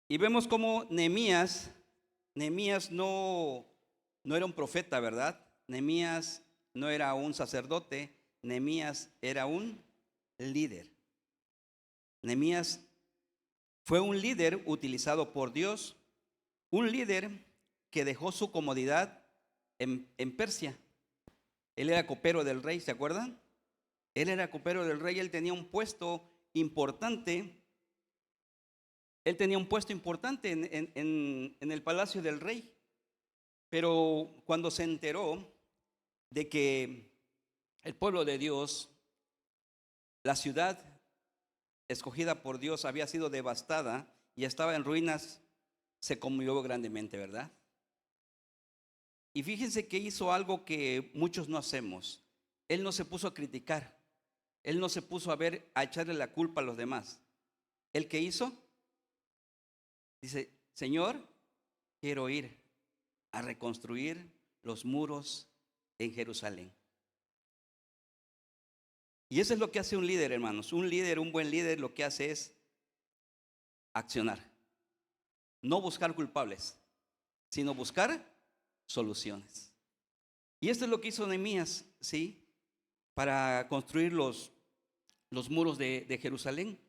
Y vemos cómo Nehemías no era un profeta, ¿verdad? Nehemías no era un sacerdote, Nehemías era un líder. Nehemías fue un líder utilizado por Dios, un líder que dejó su comodidad en Persia. Él era copero del rey, ¿se acuerdan? Él era copero del rey, él tenía un puesto importante. Él tenía un puesto importante en el palacio del rey. Pero cuando se enteró de que el pueblo de Dios, la ciudad escogida por Dios, había sido devastada y estaba en ruinas, se conmovió grandemente, ¿verdad? Y fíjense que hizo algo que muchos no hacemos. Él no se puso a criticar. Él no se puso a echarle la culpa a los demás. ¿Él qué hizo? Dice: Señor, quiero ir a reconstruir los muros en Jerusalén. Y eso es lo que hace un líder, hermanos. Un líder, un buen líder, lo que hace es accionar. No buscar culpables, sino buscar soluciones. Y esto es lo que hizo Nehemías, ¿sí? Para construir los muros de Jerusalén.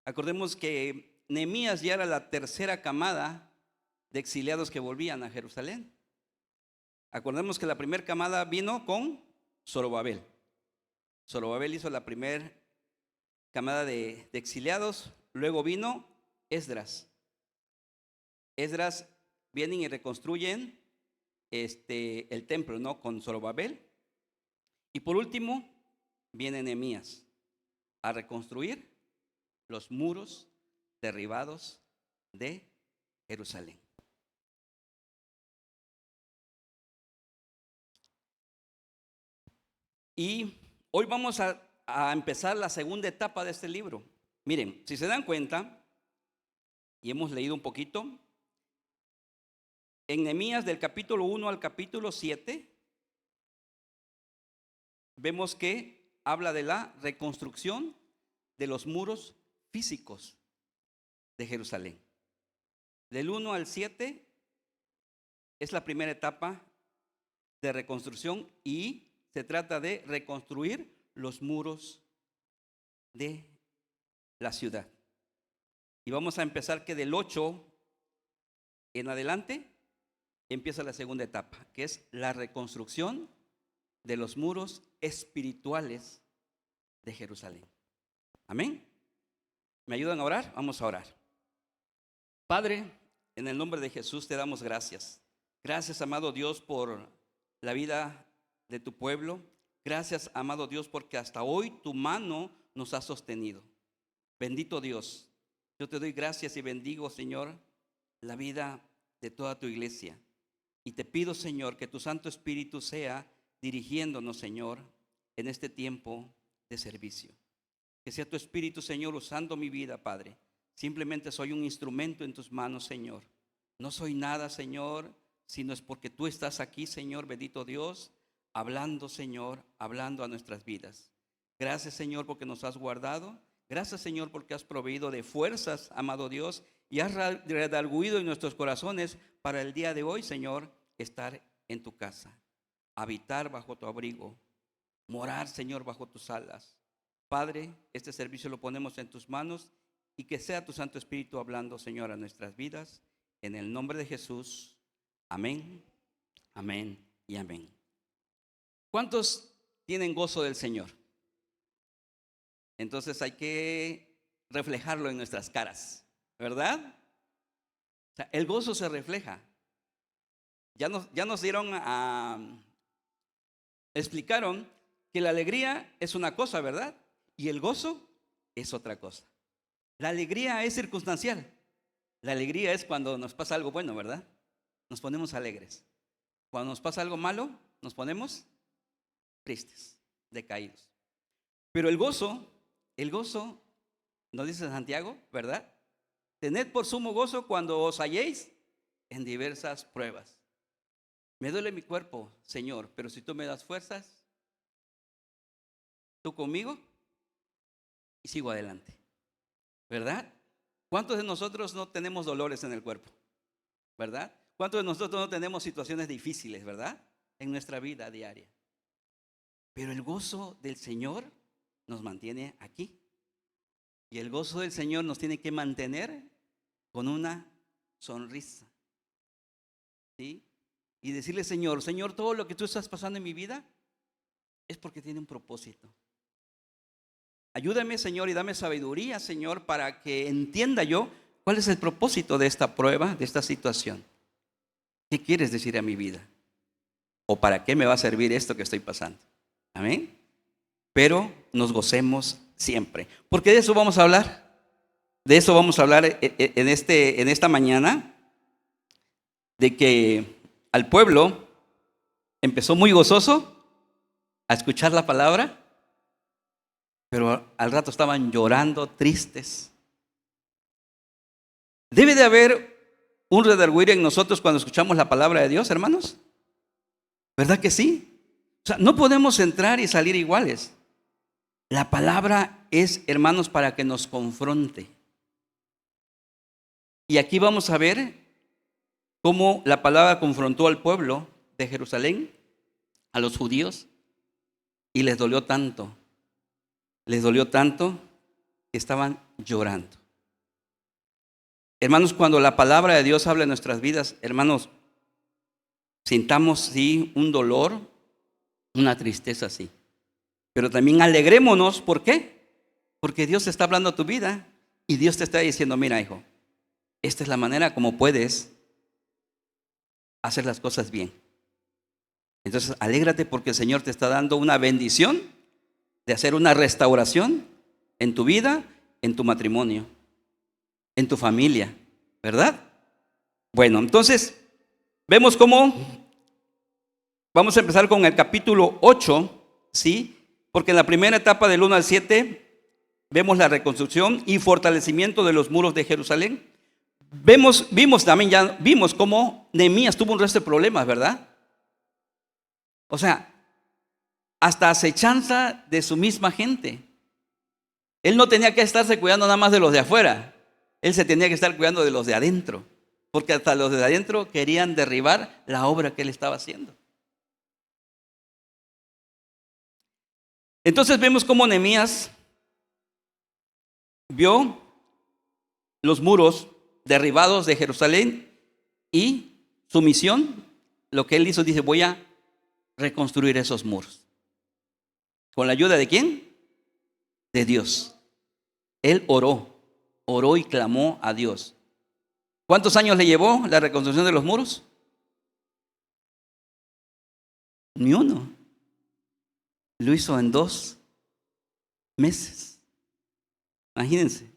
Acordemos que Nehemías ya era la tercera camada de exiliados que volvían a Jerusalén. Acordemos que la primera camada vino con Zorobabel. Zorobabel hizo la primera camada de exiliados. Luego vino Esdras. Esdras vienen y reconstruyen el templo, ¿no? Con Zorobabel. Y por último viene Nehemías a reconstruir los muros derribados de Jerusalén. Y hoy vamos a empezar la segunda etapa de este libro. Miren, si se dan cuenta, y hemos leído un poquito, en Nehemías del capítulo 1 al capítulo 7, vemos que habla de la reconstrucción de los muros físicos de Jerusalén. Del 1 al 7 es la primera etapa de reconstrucción y se trata de reconstruir los muros de la ciudad. Y vamos a empezar que del 8 en adelante empieza la segunda etapa, que es la reconstrucción de los muros espirituales de Jerusalén. Amén. ¿Me ayudan a orar? Vamos a orar. Padre, en el nombre de Jesús te damos gracias. Gracias, amado Dios, por la vida de tu pueblo. Gracias, amado Dios, porque hasta hoy tu mano nos ha sostenido. Bendito Dios, yo te doy gracias y bendigo, Señor, la vida de toda tu iglesia. Y te pido, Señor, que tu Santo Espíritu sea dirigiéndonos, Señor, en este tiempo de servicio. Que sea tu Espíritu, Señor, usando mi vida, Padre. Simplemente soy un instrumento en tus manos, Señor. No soy nada, Señor, sino es porque tú estás aquí, Señor, bendito Dios, hablando, Señor, hablando a nuestras vidas. Gracias, Señor, porque nos has guardado. Gracias, Señor, porque has proveído de fuerzas, amado Dios, y has redarguido en nuestros corazones para el día de hoy, Señor, estar en tu casa, habitar bajo tu abrigo, morar, Señor, bajo tus alas. Padre, este servicio lo ponemos en tus manos y que sea tu Santo Espíritu hablando, Señor, a nuestras vidas. En el nombre de Jesús, amén, amén y amén. ¿Cuántos tienen gozo del Señor? Entonces hay que reflejarlo en nuestras caras, ¿verdad? O sea, el gozo se refleja. Ya nos explicaron que la alegría es una cosa, ¿verdad? Y el gozo es otra cosa. La alegría es circunstancial. La alegría es cuando nos pasa algo bueno, ¿verdad? Nos ponemos alegres. Cuando nos pasa algo malo, nos ponemos tristes, decaídos. Pero el gozo, nos dice Santiago, ¿verdad? Tened por sumo gozo cuando os halléis en diversas pruebas. Me duele mi cuerpo, Señor, pero si tú me das fuerzas, tú conmigo y sigo adelante, ¿verdad? ¿Cuántos de nosotros no tenemos dolores en el cuerpo? ¿Verdad? ¿Cuántos de nosotros no tenemos situaciones difíciles, verdad? En nuestra vida diaria. Pero el gozo del Señor nos mantiene aquí. Y el gozo del Señor nos tiene que mantener con una sonrisa. ¿Sí? Y decirle, Señor, todo lo que tú estás pasando en mi vida es porque tiene un propósito. Ayúdame, Señor, y dame sabiduría, Señor, para que entienda yo cuál es el propósito de esta prueba, de esta situación. ¿Qué quieres decir a mi vida? ¿O para qué me va a servir esto que estoy pasando? Amén. Pero nos gocemos siempre. Porque de eso vamos a hablar. De eso vamos a hablar en esta mañana. De que al pueblo empezó muy gozoso a escuchar la palabra, pero al rato estaban llorando, tristes. Debe de haber un redarguir en nosotros cuando escuchamos la palabra de Dios, hermanos. ¿Verdad que sí? O sea, no podemos entrar y salir iguales. La palabra es, hermanos, para que nos confronte. Y aquí vamos a ver cómo la palabra confrontó al pueblo de Jerusalén, a los judíos, y les dolió tanto. Les dolió tanto que estaban llorando. Hermanos, cuando la palabra de Dios habla en nuestras vidas, hermanos, sintamos sí un dolor, una tristeza sí. Pero también alegrémonos, ¿por qué? Porque Dios está hablando a tu vida y Dios te está diciendo, mira, hijo, esta es la manera como puedes hacer las cosas bien. Entonces, alégrate porque el Señor te está dando una bendición de hacer una restauración en tu vida, en tu matrimonio, en tu familia, ¿verdad? Bueno, entonces, vemos cómo vamos a empezar con el capítulo 8, ¿sí? Porque en la primera etapa del 1 al 7 vemos la reconstrucción y fortalecimiento de los muros de Jerusalén. Vimos cómo Nehemías tuvo un resto de problemas, ¿verdad? O sea, hasta acechanza de su misma gente. Él no tenía que estarse cuidando nada más de los de afuera. Él se tenía que estar cuidando de los de adentro. Porque hasta los de adentro querían derribar la obra que él estaba haciendo. Entonces vemos cómo Nehemías vio los muros derribados de Jerusalén y su misión, lo que él hizo, dice, voy a reconstruir esos muros. ¿Con la ayuda de quién? De Dios. Él oró y clamó a Dios. ¿Cuántos años le llevó la reconstrucción de los muros? Ni uno. Lo hizo en 2 meses. Imagínense.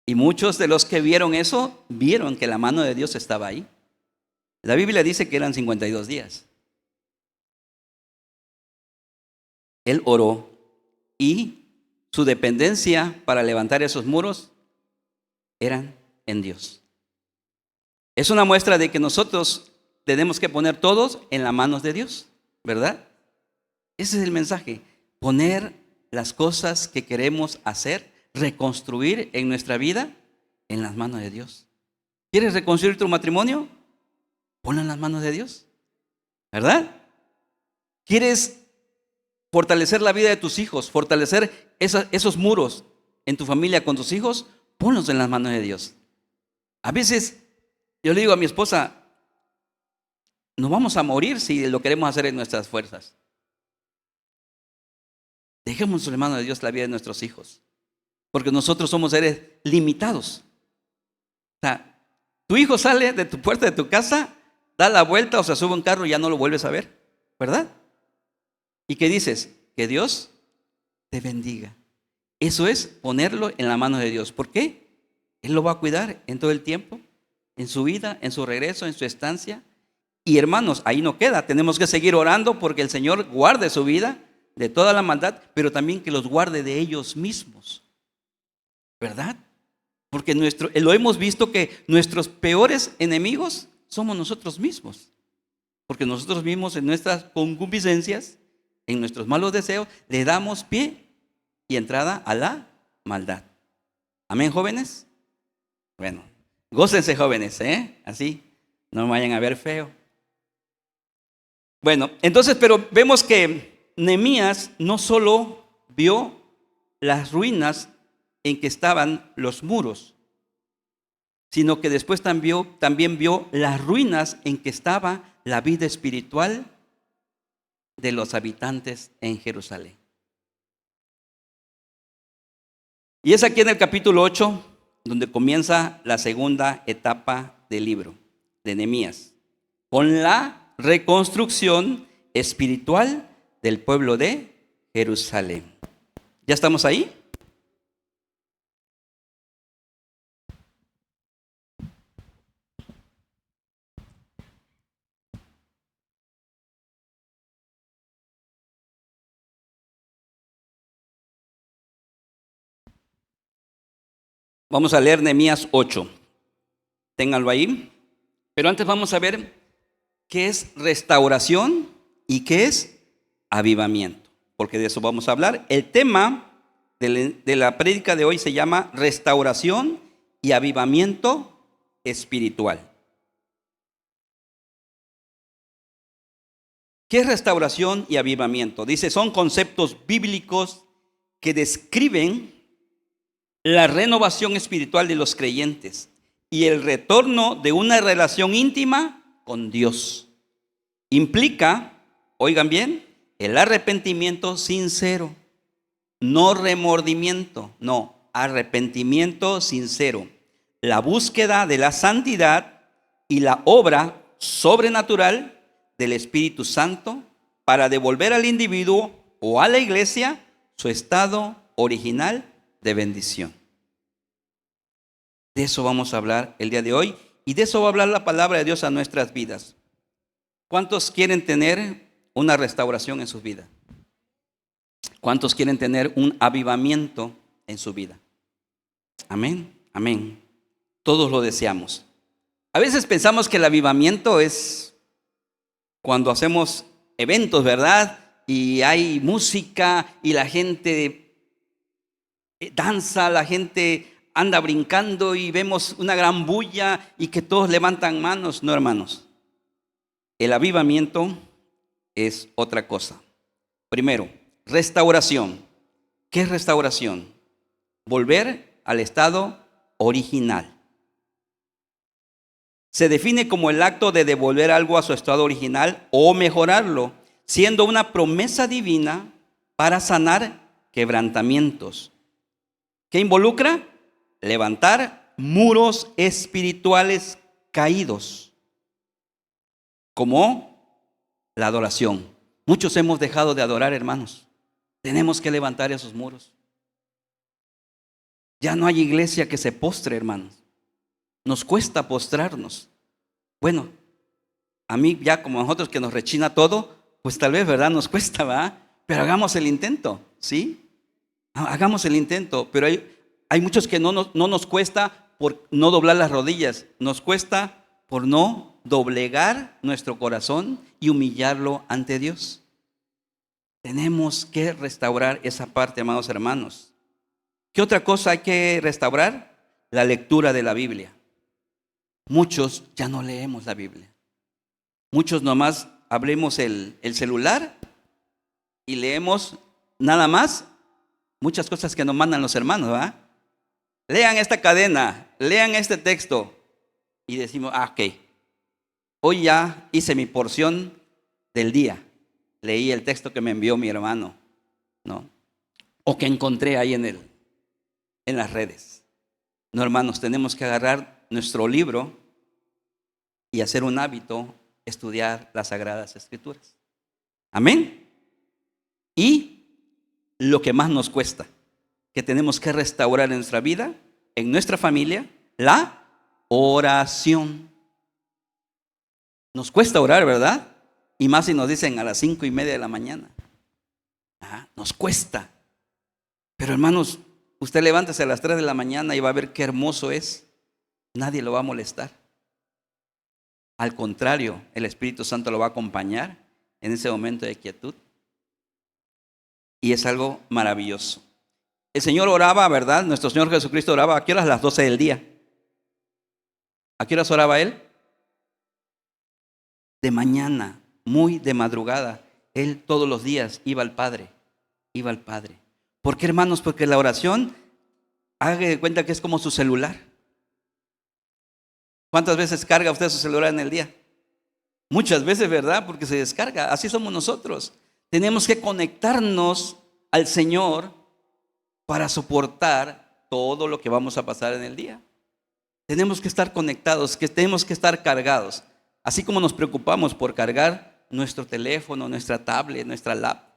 Y muchos de los que vieron eso, vieron que la mano de Dios estaba ahí. La Biblia dice que eran 52 días. Él oró y su dependencia para levantar esos muros eran en Dios. Es una muestra de que nosotros tenemos que poner todos en las manos de Dios, ¿verdad? Ese es el mensaje, poner las cosas que queremos hacer, reconstruir en nuestra vida en las manos de Dios. ¿Quieres reconstruir tu matrimonio? Ponlo en las manos de Dios, ¿verdad? ¿Quieres fortalecer la vida de tus hijos, fortalecer esos muros en tu familia con tus hijos? Ponlos en las manos de Dios. A veces yo le digo a mi esposa, nos vamos a morir si lo queremos hacer en nuestras fuerzas. Dejemos en las manos de Dios la vida de nuestros hijos, porque nosotros somos seres limitados. O sea, tu hijo sale de tu puerta de tu casa, da la vuelta o se sube a un carro y ya no lo vuelves a ver, ¿verdad? ¿Y qué dices? Que Dios te bendiga. Eso es ponerlo en la mano de Dios. ¿Por qué? Él lo va a cuidar en todo el tiempo, en su vida, en su regreso, en su estancia. Y hermanos, ahí no queda. Tenemos que seguir orando porque el Señor guarde su vida de toda la maldad, pero también que los guarde de ellos mismos, ¿verdad? Porque lo hemos visto que nuestros peores enemigos somos nosotros mismos. Porque nosotros mismos en nuestras concupiscencias, en nuestros malos deseos, le damos pie y entrada a la maldad. Amén, jóvenes. Bueno, gócense, jóvenes, así, no me vayan a ver feo. Bueno, entonces, pero vemos que Nehemías no solo vio las ruinas en que estaban los muros, sino que después también vio las ruinas en que estaba la vida espiritual de los habitantes en Jerusalén. Y es aquí en el capítulo 8 donde comienza la segunda etapa del libro de Nehemías, con la reconstrucción espiritual del pueblo de Jerusalén. ¿Ya estamos ahí? Vamos a leer Nehemías 8. Ténganlo ahí. Pero antes vamos a ver qué es restauración y qué es avivamiento, porque de eso vamos a hablar. El tema de la prédica de hoy se llama restauración y avivamiento espiritual. ¿Qué es restauración y avivamiento? Dice, son conceptos bíblicos que describen la renovación espiritual de los creyentes y el retorno de una relación íntima con Dios. Implica, oigan bien, el arrepentimiento sincero, no remordimiento, no, arrepentimiento sincero, la búsqueda de la santidad y la obra sobrenatural del Espíritu Santo para devolver al individuo o a la iglesia su estado original de bendición. De eso vamos a hablar el día de hoy y de eso va a hablar la palabra de Dios a nuestras vidas. ¿Cuántos quieren tener una restauración en su vida? ¿Cuántos quieren tener un avivamiento en su vida? Amén, amén. Todos lo deseamos. A veces pensamos que el avivamiento es cuando hacemos eventos, ¿verdad? Y hay música y la gente danza, la gente anda brincando y vemos una gran bulla y que todos levantan manos. No, hermanos. El avivamiento es otra cosa. Primero, restauración. ¿Qué es restauración? Volver al estado original. Se define como el acto de devolver algo a su estado original o mejorarlo, siendo una promesa divina para sanar quebrantamientos. ¿Qué involucra? Levantar muros espirituales caídos, como la adoración. Muchos hemos dejado de adorar, hermanos. Tenemos que levantar esos muros. Ya no hay iglesia que se postre, hermanos. Nos cuesta postrarnos. Bueno, a mí ya como a nosotros que nos rechina todo, pues tal vez, ¿verdad? Nos cuesta, ¿verdad? Pero hagamos el intento, ¿sí? Hagamos el intento. Pero hay muchos que no nos cuesta por no doblar las rodillas. Nos cuesta por no doblegar nuestro corazón y humillarlo ante Dios. Tenemos que restaurar esa parte, amados hermanos. ¿Qué otra cosa hay que restaurar? La lectura de la Biblia. Muchos ya no leemos la Biblia. Muchos nomás abrimos el celular y leemos nada más muchas cosas que nos mandan los hermanos, ¿verdad? Lean esta cadena, lean este texto y decimos, ok, hoy ya hice mi porción del día. Leí el texto que me envió mi hermano, ¿no? O que encontré ahí en las redes. No, hermanos, tenemos que agarrar nuestro libro y hacer un hábito, estudiar las Sagradas Escrituras. Amén. Y lo que más nos cuesta, que tenemos que restaurar en nuestra vida, en nuestra familia, la oración. Nos cuesta orar, ¿verdad? Y más si nos dicen a las 5:30 de la mañana. Nos cuesta. Pero hermanos, usted levántese a las 3 de la mañana y va a ver qué hermoso es. Nadie lo va a molestar. Al contrario, el Espíritu Santo lo va a acompañar en ese momento de quietud. Y es algo maravilloso. El Señor oraba, ¿verdad? Nuestro Señor Jesucristo oraba. ¿A qué horas? A las 12 del día. ¿A qué horas oraba Él? De mañana, muy de madrugada. Él todos los días iba al Padre. Iba al Padre. ¿Por qué, hermanos? Porque la oración, haga de cuenta que es como su celular. ¿Cuántas veces carga usted su celular en el día? Muchas veces, ¿verdad? Porque se descarga. Así somos nosotros. Tenemos que conectarnos al Señor para soportar todo lo que vamos a pasar en el día. Tenemos que estar conectados, que tenemos que estar cargados. Así como nos preocupamos por cargar nuestro teléfono, nuestra tablet, nuestra laptop,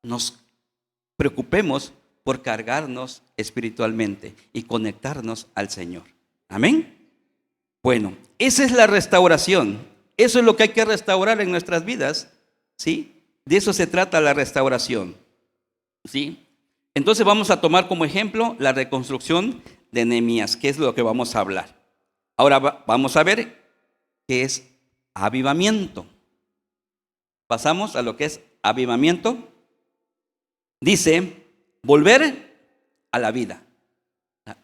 nos preocupemos por cargarnos espiritualmente y conectarnos al Señor. Amén. Bueno, esa es la restauración. Eso es lo que hay que restaurar en nuestras vidas, ¿sí? De eso se trata la restauración, ¿sí? Entonces vamos a tomar como ejemplo la reconstrucción de Nehemías, que es lo que vamos a hablar. Ahora vamos a ver qué es avivamiento. Pasamos a lo que es avivamiento. Dice, volver a la vida.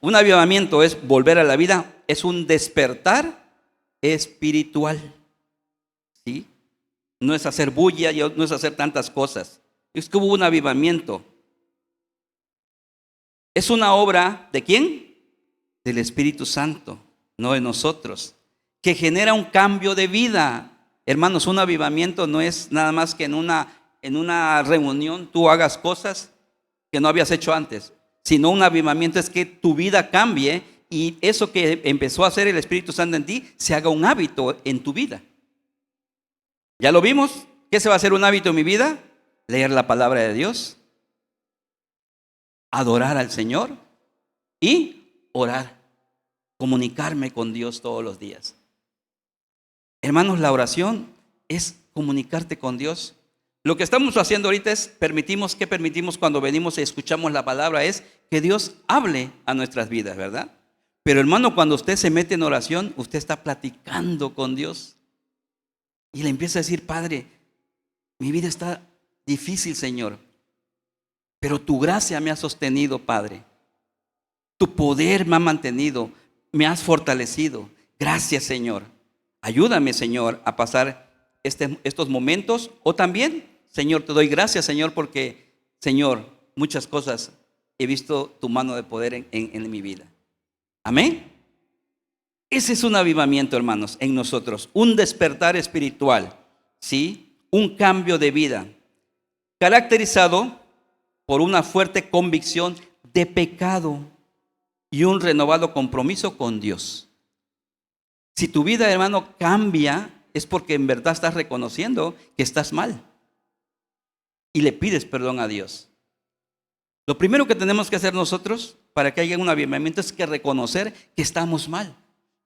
Un avivamiento es volver a la vida, es un despertar espiritual. ¿Sí? No es hacer bulla, no es hacer tantas cosas. Es que hubo un avivamiento. Es una obra ¿de quién? Del Espíritu Santo, no de nosotros, que genera un cambio de vida. Hermanos, un avivamiento no es nada más que en una reunión tú hagas cosas que no habías hecho antes, sino un avivamiento es que tu vida cambie y eso que empezó a hacer el Espíritu Santo en ti se haga un hábito en tu vida. ¿Ya lo vimos? ¿Qué se va a hacer un hábito en mi vida? Leer la palabra de Dios, adorar al Señor y orar, comunicarme con Dios todos los días. Hermanos, la oración es comunicarte con Dios. Lo que estamos haciendo ahorita es permitimos cuando venimos y escuchamos la palabra es que Dios hable a nuestras vidas, ¿verdad? Pero hermano, cuando usted se mete en oración, usted está platicando con Dios y le empieza a decir, Padre, mi vida está difícil, Señor, pero tu gracia me ha sostenido, Padre. Tu poder me ha mantenido, me has fortalecido. Gracias, Señor. Ayúdame, Señor, a pasar estos momentos. O también, Señor, te doy gracias, Señor, porque, Señor, muchas cosas he visto tu mano de poder en mi vida. Amén. Ese es un avivamiento, hermanos, en nosotros. Un despertar espiritual, ¿sí? Un cambio de vida, caracterizado por una fuerte convicción de pecado y un renovado compromiso con Dios. Si tu vida, hermano, cambia, es porque en verdad estás reconociendo que estás mal y le pides perdón a Dios. Lo primero que tenemos que hacer nosotros para que haya un avivamiento es que reconocer que estamos mal,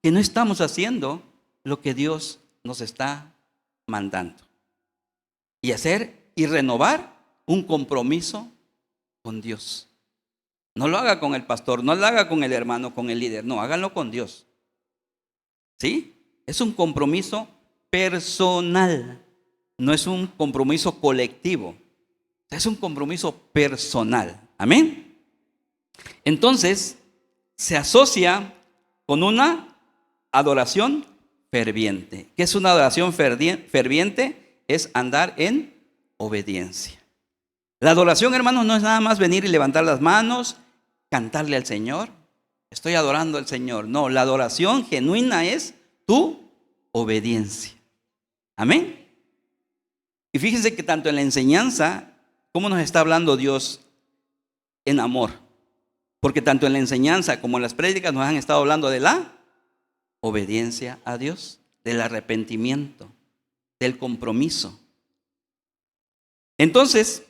que no estamos haciendo lo que Dios nos está mandando. Y hacer y renovar un compromiso con Dios. No lo haga con el pastor, no lo haga con el hermano, con el líder, no, háganlo con Dios. ¿Sí? Es un compromiso personal, no es un compromiso colectivo, es un compromiso personal. Amén. Entonces, se asocia con una adoración ferviente. ¿Qué es una adoración ferviente? Es andar en obediencia. La adoración, hermanos, no es nada más venir y levantar las manos, cantarle al Señor. Estoy adorando al Señor. No, la adoración genuina es tu obediencia. Amén. Y fíjense que tanto en la enseñanza, como nos está hablando Dios en amor. Porque tanto en la enseñanza como en las prédicas nos han estado hablando de la obediencia a Dios, del arrepentimiento, del compromiso. Entonces,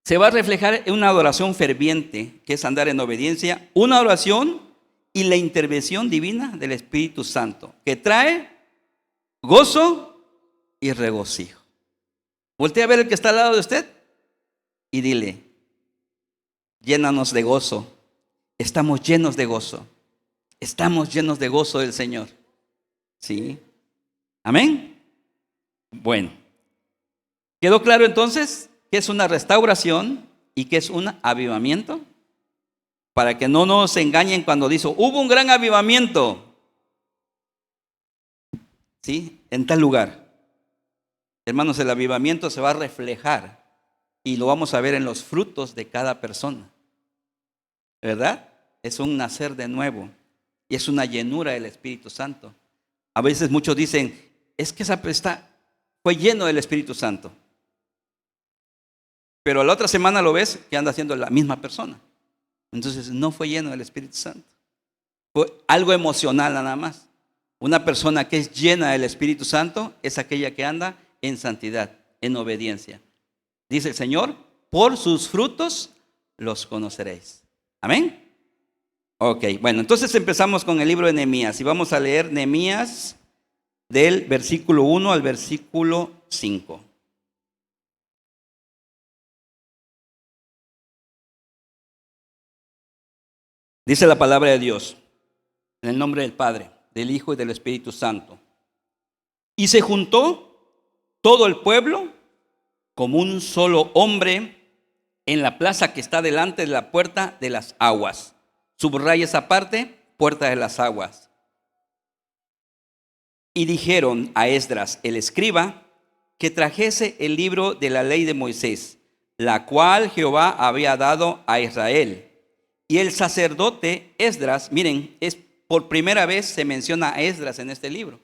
se va a reflejar en una adoración ferviente, que es andar en obediencia, una oración y la intervención divina del Espíritu Santo, que trae gozo y regocijo. Voltea a ver el que está al lado de usted y dile, llénanos de gozo, estamos llenos de gozo, estamos llenos de gozo del Señor. ¿Sí? Amén. Bueno, ¿quedó claro entonces qué es una restauración y qué es un avivamiento? para que no nos engañen cuando dice, hubo un gran avivamiento, ¿sí? En tal lugar. Hermanos, el avivamiento se va a reflejar y lo vamos a ver en los frutos de cada persona, ¿verdad? Es un nacer de nuevo y es una llenura del Espíritu Santo. A veces muchos dicen, es que fue lleno del Espíritu Santo. Pero a la otra semana lo ves que anda siendo la misma persona. Entonces no fue lleno del Espíritu Santo. Fue algo emocional nada más. Una persona que es llena del Espíritu Santo es aquella que anda en santidad, en obediencia. Dice el Señor, por sus frutos los conoceréis. Amén. Ok, bueno, entonces empezamos con el libro de Nehemías y vamos a leer Nehemías del versículo 1 al versículo 5. Dice la palabra de Dios, en el nombre del Padre, del Hijo y del Espíritu Santo. Y se juntó todo el pueblo como un solo hombre en la plaza que está delante de la puerta de las aguas. Subraya esa parte, puerta de las aguas. Y dijeron a Esdras, el escriba, que trajese el libro de la ley de Moisés, la cual Jehová había dado a Israel. Y el sacerdote Esdras, miren, por primera vez se menciona a Esdras en este libro.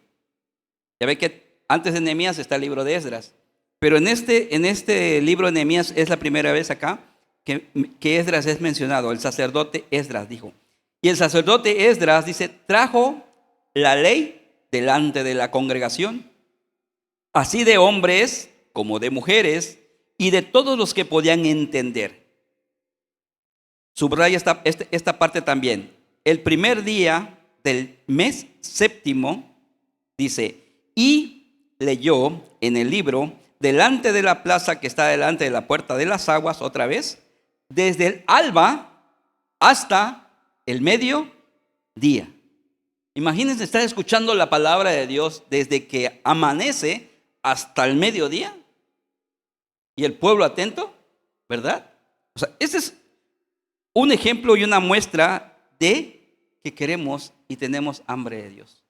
Ya ve que antes de Nehemías está el libro de Esdras, pero en este libro de Nehemías es la primera vez acá que Esdras es mencionado. El sacerdote Esdras dijo. Y el sacerdote Esdras dice, trajo la ley delante de la congregación, así de hombres como de mujeres y de todos los que podían entender. Subraya esta parte también. El primer día del mes séptimo, dice, y leyó en el libro, delante de la plaza que está delante de la puerta de las aguas, otra vez, desde el alba hasta el mediodía. Imagínense estar escuchando la palabra de Dios desde que amanece hasta el mediodía. Y el pueblo atento, ¿verdad? O sea, ese es un ejemplo y una muestra de que queremos y tenemos hambre de Dios.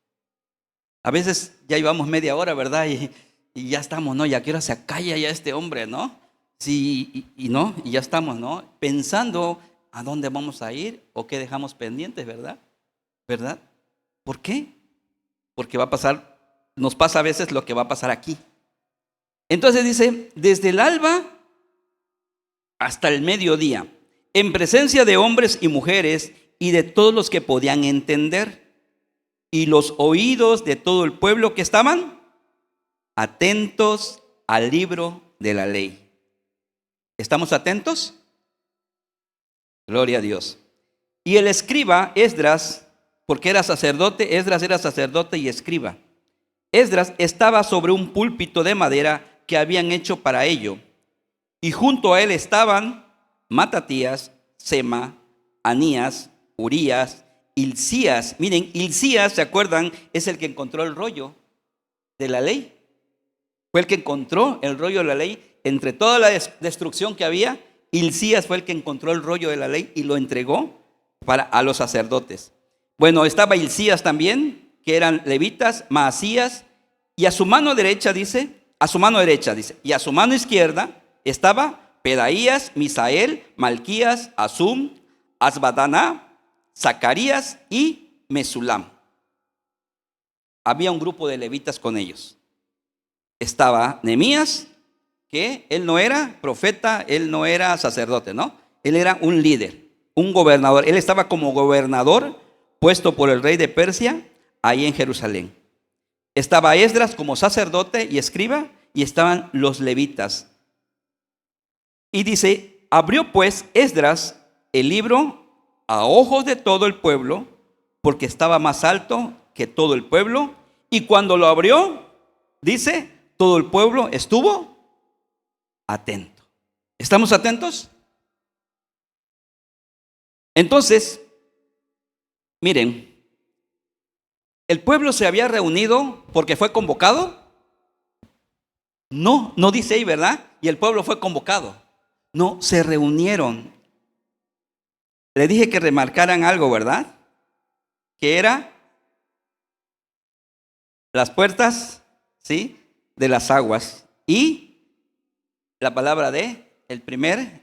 A veces ya llevamos media hora, ¿verdad? Y ya estamos, ¿no? Ya que hora se acalla ya este hombre, ¿no? Sí, no, y ya estamos, ¿no? Pensando a dónde vamos a ir o qué dejamos pendientes, ¿verdad? ¿Verdad? ¿Por qué? Porque nos pasa a veces lo que va a pasar aquí. Entonces dice, desde el alba hasta el mediodía, en presencia de hombres y mujeres y de todos los que podían entender, y los oídos de todo el pueblo que estaban atentos al libro de la ley. ¿Estamos atentos? Gloria a Dios. Y el escriba Esdras, porque era sacerdote, Esdras era sacerdote y escriba. Esdras estaba sobre un púlpito de madera que habían hecho para ello. Y junto a él estaban Matatías, Sema, Anías, Urías, Hilcías. Miren, Hilcías, ¿se acuerdan? Es el que encontró el rollo de la ley. Fue el que encontró el rollo de la ley. Entre toda la destrucción que había, Hilcías fue el que encontró el rollo de la ley y lo entregó a los sacerdotes. Bueno, estaba Hilcías también, que eran levitas, Maasías, y a su mano derecha dice, y a su mano izquierda estaba Pedaías, Misael, Malquías, Asum, Asbadaná, Zacarías y Mesulam. Había un grupo de levitas con ellos. Estaba Nehemías, que él no era profeta, él no era sacerdote, ¿no? Él era un líder, un gobernador. Él estaba como gobernador puesto por el rey de Persia ahí en Jerusalén. Estaba Esdras como sacerdote y escriba, y estaban los levitas. Y dice, abrió pues Esdras el libro a ojos de todo el pueblo, porque estaba más alto que todo el pueblo, y cuando lo abrió, dice, todo el pueblo estuvo atento. ¿Estamos atentos? Entonces, miren, ¿el pueblo se había reunido porque fue convocado? No, no dice ahí, ¿verdad? Y el pueblo fue convocado. No, se reunieron. le dije que remarcaran algo, ¿verdad? Que era las puertas, ¿sí?, de las aguas y la palabra de el primer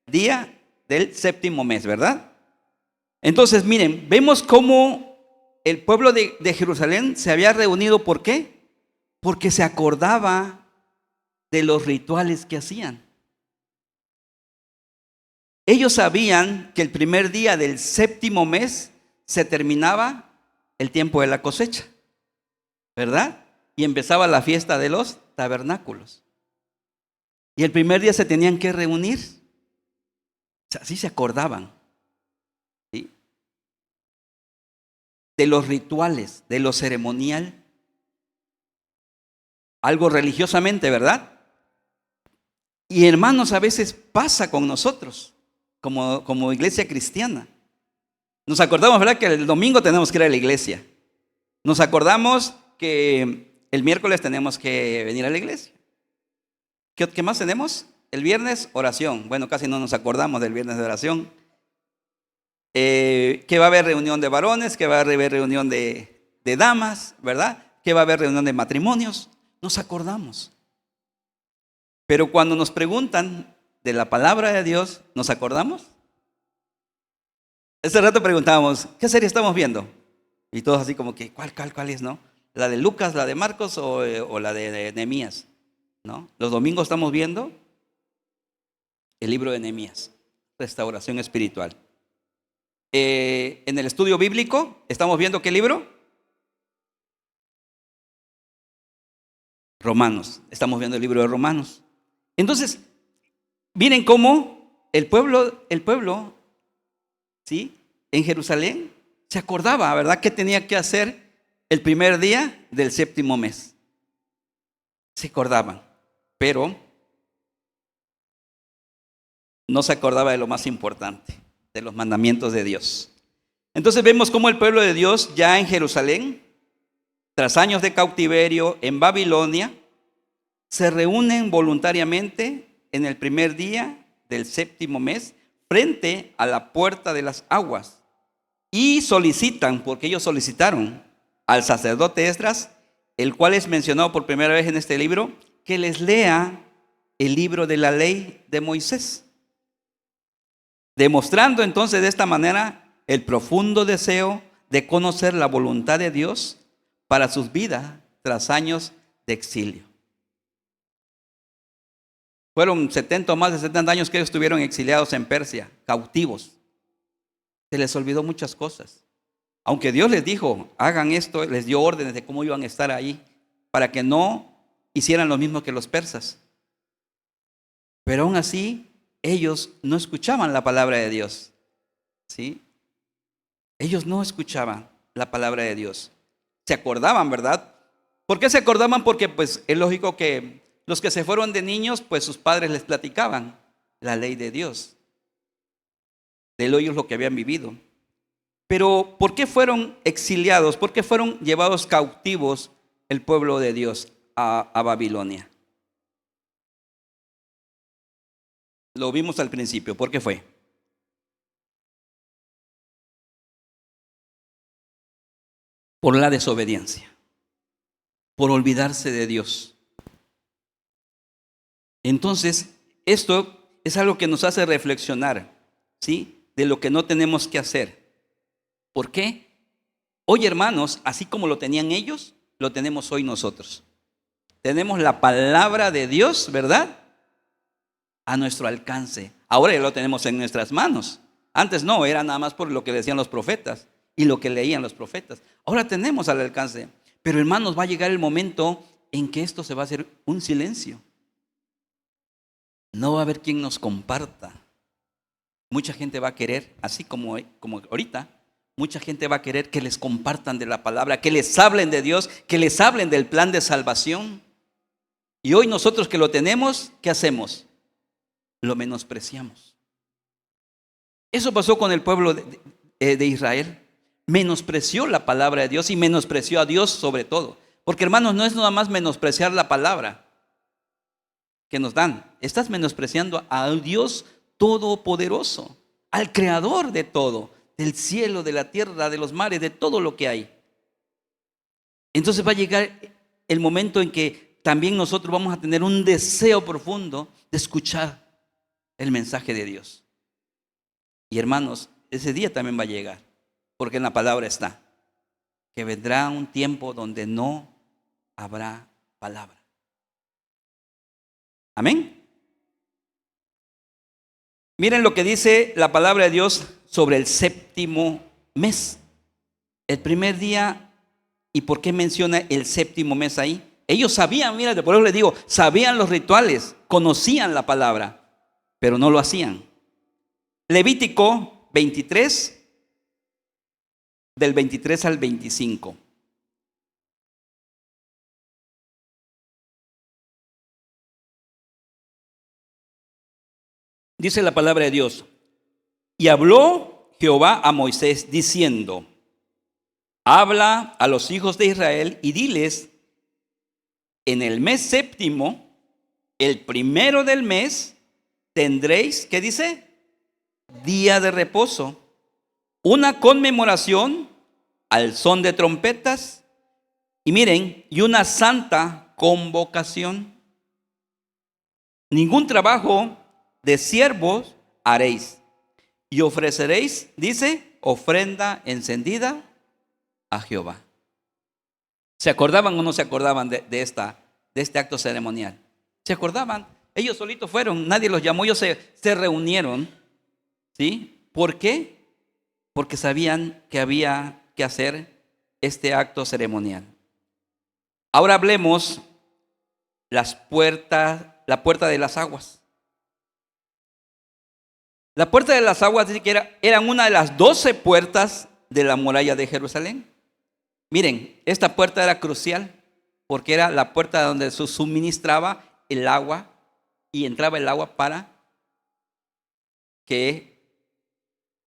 día del séptimo mes, ¿verdad? Entonces, miren, vemos cómo el pueblo de Jerusalén se había reunido. ¿Por qué? Porque se acordaba de los rituales que hacían. Ellos sabían que el primer día del séptimo mes se terminaba el tiempo de la cosecha, ¿verdad? Y empezaba la fiesta de los tabernáculos. Y el primer día se tenían que reunir. O sea, así se acordaban, ¿sí?, de los rituales, de lo ceremonial. Algo religiosamente, ¿verdad? Y hermanos, a veces pasa con nosotros, como iglesia cristiana. Nos acordamos, ¿verdad?, que el domingo tenemos que ir a la iglesia. Nos acordamos que el miércoles tenemos que venir a la iglesia. ¿Qué más tenemos? El viernes, oración. Bueno, casi no nos acordamos del viernes de oración. Que va a haber reunión de varones, que va a haber reunión de damas, ¿verdad? Que va a haber reunión de matrimonios. Nos acordamos. Pero cuando nos preguntan de la palabra de Dios, ¿nos acordamos? Hace rato preguntábamos, ¿qué serie estamos viendo? Y todos así como que, ¿cuál es, no? ¿La de Lucas, la de Marcos o la de Nehemías? ¿No? Los domingos estamos viendo el libro de Nehemías, restauración espiritual. En el estudio bíblico, ¿estamos viendo qué libro? Romanos. Estamos viendo el libro de Romanos. Entonces, miren cómo el pueblo, ¿sí?, en Jerusalén se acordaba, ¿verdad?, qué tenía que hacer el primer día del séptimo mes. Se acordaban, pero no se acordaba de lo más importante, de los mandamientos de Dios. Entonces vemos cómo el pueblo de Dios ya en Jerusalén, tras años de cautiverio en Babilonia, se reúnen voluntariamente en el primer día del séptimo mes frente a la puerta de las aguas y solicitan, porque ellos solicitaron al sacerdote Esdras, el cual es mencionado por primera vez en este libro, que les lea el libro de la ley de Moisés, demostrando entonces de esta manera el profundo deseo de conocer la voluntad de Dios para sus vidas tras años de exilio. Fueron 70 o más de 70 años que ellos estuvieron exiliados en Persia, cautivos. Se les olvidó muchas cosas. Aunque Dios les dijo, hagan esto, les dio órdenes de cómo iban a estar ahí, para que no hicieran lo mismo que los persas. Pero aún así, ellos no escuchaban la palabra de Dios, ¿sí? Ellos no escuchaban la palabra de Dios. Se acordaban, ¿verdad? ¿Por qué se acordaban? Porque pues es lógico que los que se fueron de niños, pues sus padres les platicaban la ley de Dios, de ellos lo que habían vivido. Pero ¿por qué fueron exiliados? ¿Por qué fueron llevados cautivos el pueblo de Dios a Babilonia? Lo vimos al principio. ¿Por qué fue? Por la desobediencia, por olvidarse de Dios. Entonces, esto es algo que nos hace reflexionar, ¿sí?, de lo que no tenemos que hacer. ¿Por qué? Hoy, hermanos, así como lo tenían ellos, lo tenemos hoy nosotros. Tenemos la palabra de Dios, ¿verdad?, a nuestro alcance. Ahora ya lo tenemos en nuestras manos. Antes no, era nada más por lo que decían los profetas y lo que leían los profetas. Ahora tenemos al alcance. Pero, hermanos, va a llegar el momento en que esto se va a hacer un silencio. No va a haber quien nos comparta. Mucha gente va a querer, así como ahorita, mucha gente va a querer que les compartan de la palabra, que les hablen de Dios, que les hablen del plan de salvación. Y hoy nosotros que lo tenemos, ¿qué hacemos? Lo menospreciamos. Eso pasó con el pueblo de Israel. Menospreció la palabra de Dios y menospreció a Dios sobre todo. Porque, hermanos, no es nada más menospreciar la palabra que nos dan. Estás menospreciando a Dios Todopoderoso, al creador de todo, del cielo, de la tierra, de los mares, de todo lo que hay. Entonces va a llegar el momento en que también nosotros vamos a tener un deseo profundo de escuchar el mensaje de Dios. Y hermanos, ese día también va a llegar, porque en la palabra está que vendrá un tiempo donde no habrá palabra. Amén. Miren lo que dice la palabra de Dios sobre el séptimo mes. El primer día, ¿y por qué menciona el séptimo mes ahí? Ellos sabían, mira, por eso les digo, sabían los rituales, conocían la palabra, pero no lo hacían. Levítico 23, del 23 al 25. Dice la palabra de Dios: y habló Jehová a Moisés diciendo: habla a los hijos de Israel y diles: en el mes séptimo, el primero del mes, tendréis, ¿qué dice? Día de reposo, una conmemoración al son de trompetas, y miren, y una santa convocación. Ningún trabajo de siervos haréis, y ofreceréis, dice, ofrenda encendida a Jehová. ¿Se acordaban o no se acordaban de este acto ceremonial? ¿Se acordaban? Ellos solitos fueron, nadie los llamó, ellos se reunieron. ¿Sí? ¿Por qué? Porque sabían que había que hacer este acto ceremonial. Ahora hablemos la puerta de las aguas. La puerta de las aguas dice que eran una de las 12 puertas de la muralla de Jerusalén. Miren, esta puerta era crucial porque era la puerta donde se suministraba el agua y entraba el agua para que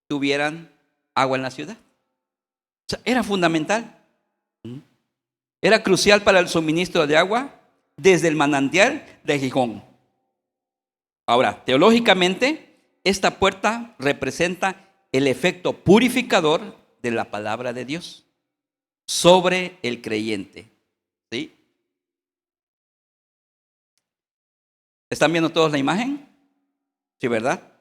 tuvieran agua en la ciudad. O sea, era fundamental. Era crucial para el suministro de agua desde el manantial de Gijón. Ahora, teológicamente, esta puerta representa el efecto purificador de la palabra de Dios sobre el creyente. ¿Sí? ¿Están viendo todos la imagen? Sí, ¿verdad?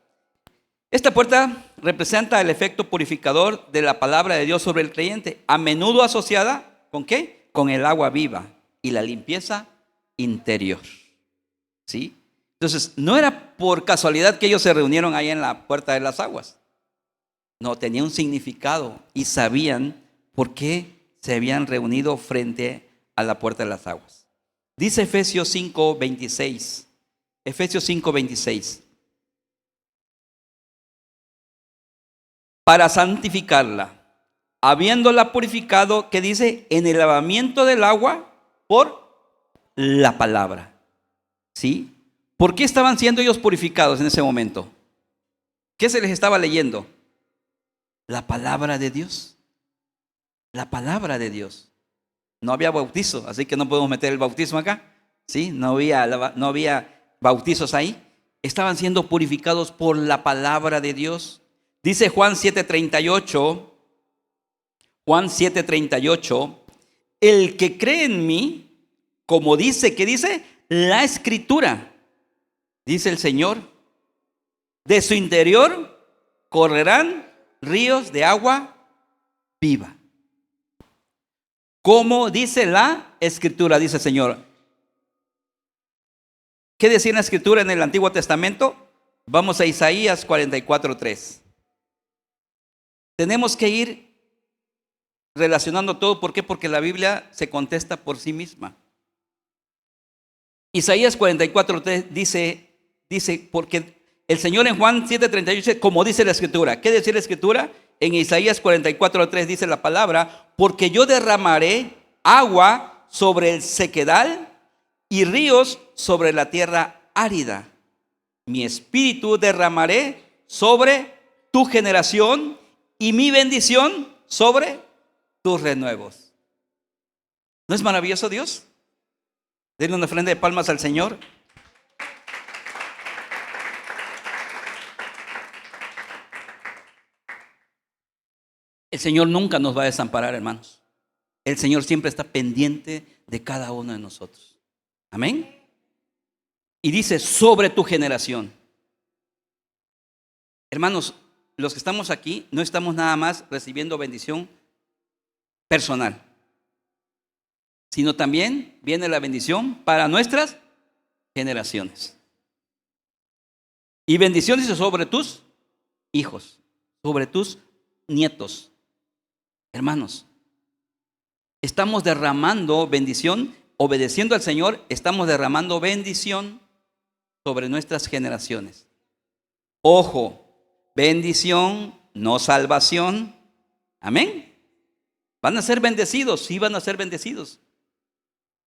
Esta puerta representa el efecto purificador de la palabra de Dios sobre el creyente, a menudo asociada ¿con qué? Con el agua viva y la limpieza interior. ¿Sí? Entonces, no era por casualidad que ellos se reunieron ahí en la puerta de las aguas. No, tenía un significado y sabían por qué se habían reunido frente a la puerta de las aguas. Dice Efesios 5:26. Efesios 5:26. Para santificarla, habiéndola purificado, ¿qué dice? En el lavamiento del agua por la palabra. ¿Sí? ¿Por qué estaban siendo ellos purificados en ese momento? ¿Qué se les estaba leyendo? La palabra de Dios. La palabra de Dios. No había bautizo, así que no podemos meter el bautismo acá. ¿Sí? No había bautizos ahí. Estaban siendo purificados por la palabra de Dios. Dice Juan 7:38, Juan 7:38, el que cree en mí, como dice, ¿qué dice? La Escritura, dice el Señor, de su interior correrán ríos de agua viva. Como dice la Escritura, dice el Señor. ¿Qué decía la Escritura en el Antiguo Testamento? Vamos a Isaías 44:3. Tenemos que ir relacionando todo. ¿Por qué? Porque la Biblia se contesta por sí misma. Isaías 44:3 dice, porque el Señor en Juan 7:38 dice, como dice la Escritura. ¿Qué dice la Escritura? En Isaías 44:3 dice la palabra, porque yo derramaré agua sobre el sequedal y ríos sobre la tierra árida. Mi espíritu derramaré sobre tu generación y mi bendición sobre tus renuevos. ¿No es maravilloso Dios? Denle una ofrenda de palmas al Señor. El Señor nunca nos va a desamparar, hermanos. El Señor siempre está pendiente de cada uno de nosotros. Amén. Y dice, sobre tu generación. Hermanos, los que estamos aquí no estamos nada más recibiendo bendición personal, sino también viene la bendición para nuestras generaciones. Y bendición dice sobre tus hijos, sobre tus nietos. Hermanos, estamos derramando bendición, obedeciendo al Señor, estamos derramando bendición sobre nuestras generaciones. Ojo, bendición, no salvación. Amén. Van a ser bendecidos, sí van a ser bendecidos.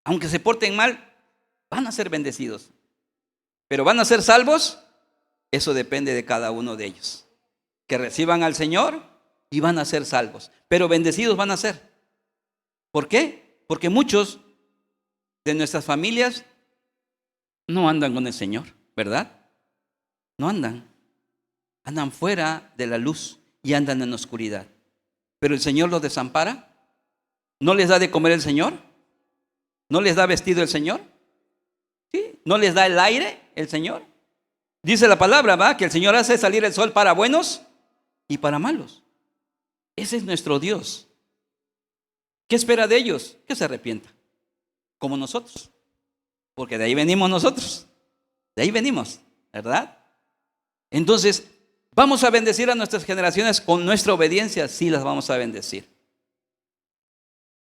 Aunque se porten mal, van a ser bendecidos. Pero ¿van a ser salvos? Eso depende de cada uno de ellos. Que reciban al Señor y van a ser salvos. Pero bendecidos van a ser. ¿Por qué? Porque muchos de nuestras familias no andan con el Señor, ¿verdad? No andan. Andan fuera de la luz y andan en la oscuridad. Pero el Señor los desampara. ¿No les da de comer el Señor? ¿No les da vestido el Señor? ¿Sí? ¿No les da el aire el Señor? Dice la palabra, ¿va? Que el Señor hace salir el sol para buenos y para malos. Ese es nuestro Dios. ¿Qué espera de ellos? Que se arrepientan, como nosotros. Porque de ahí venimos nosotros. De ahí venimos, ¿verdad? Entonces, ¿vamos a bendecir a nuestras generaciones con nuestra obediencia? Sí, las vamos a bendecir.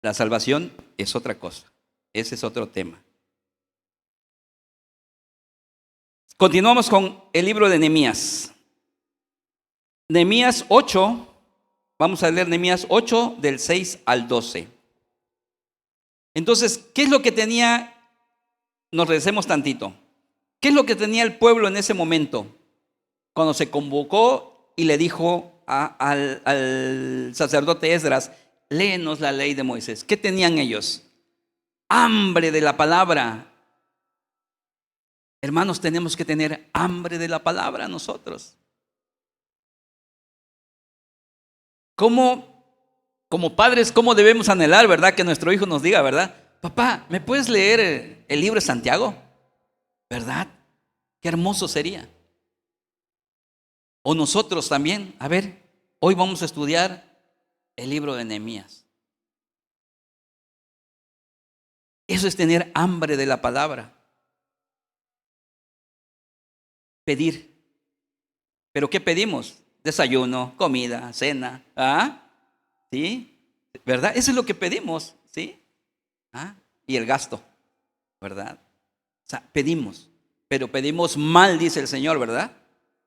La salvación es otra cosa. Ese es otro tema. Continuamos con el libro de Nehemías. Nehemías 8, vamos a leer Nehemías 8 del 6 al 12. Entonces, ¿qué es lo que tenía? Nos regresemos tantito. ¿Qué es lo que tenía el pueblo en ese momento? Cuando se convocó y le dijo al sacerdote Esdras, léenos la ley de Moisés. ¿Qué tenían ellos? Hambre de la palabra. Hermanos, tenemos que tener hambre de la palabra nosotros. Como padres, ¿cómo debemos anhelar, verdad? Que nuestro hijo nos diga, ¿verdad? Papá, ¿me puedes leer el libro de Santiago? ¿Verdad? Qué hermoso sería. O nosotros también, a ver, hoy vamos a estudiar el libro de Nehemías. Eso es tener hambre de la palabra. Pedir. ¿Pero qué pedimos? Desayuno, comida, cena. ¿Ah? ¿Sí? ¿Verdad? Eso es lo que pedimos. ¿Sí? ¿Ah? Y el gasto. ¿Verdad? O sea, pedimos. Pero pedimos mal, dice el Señor, ¿verdad?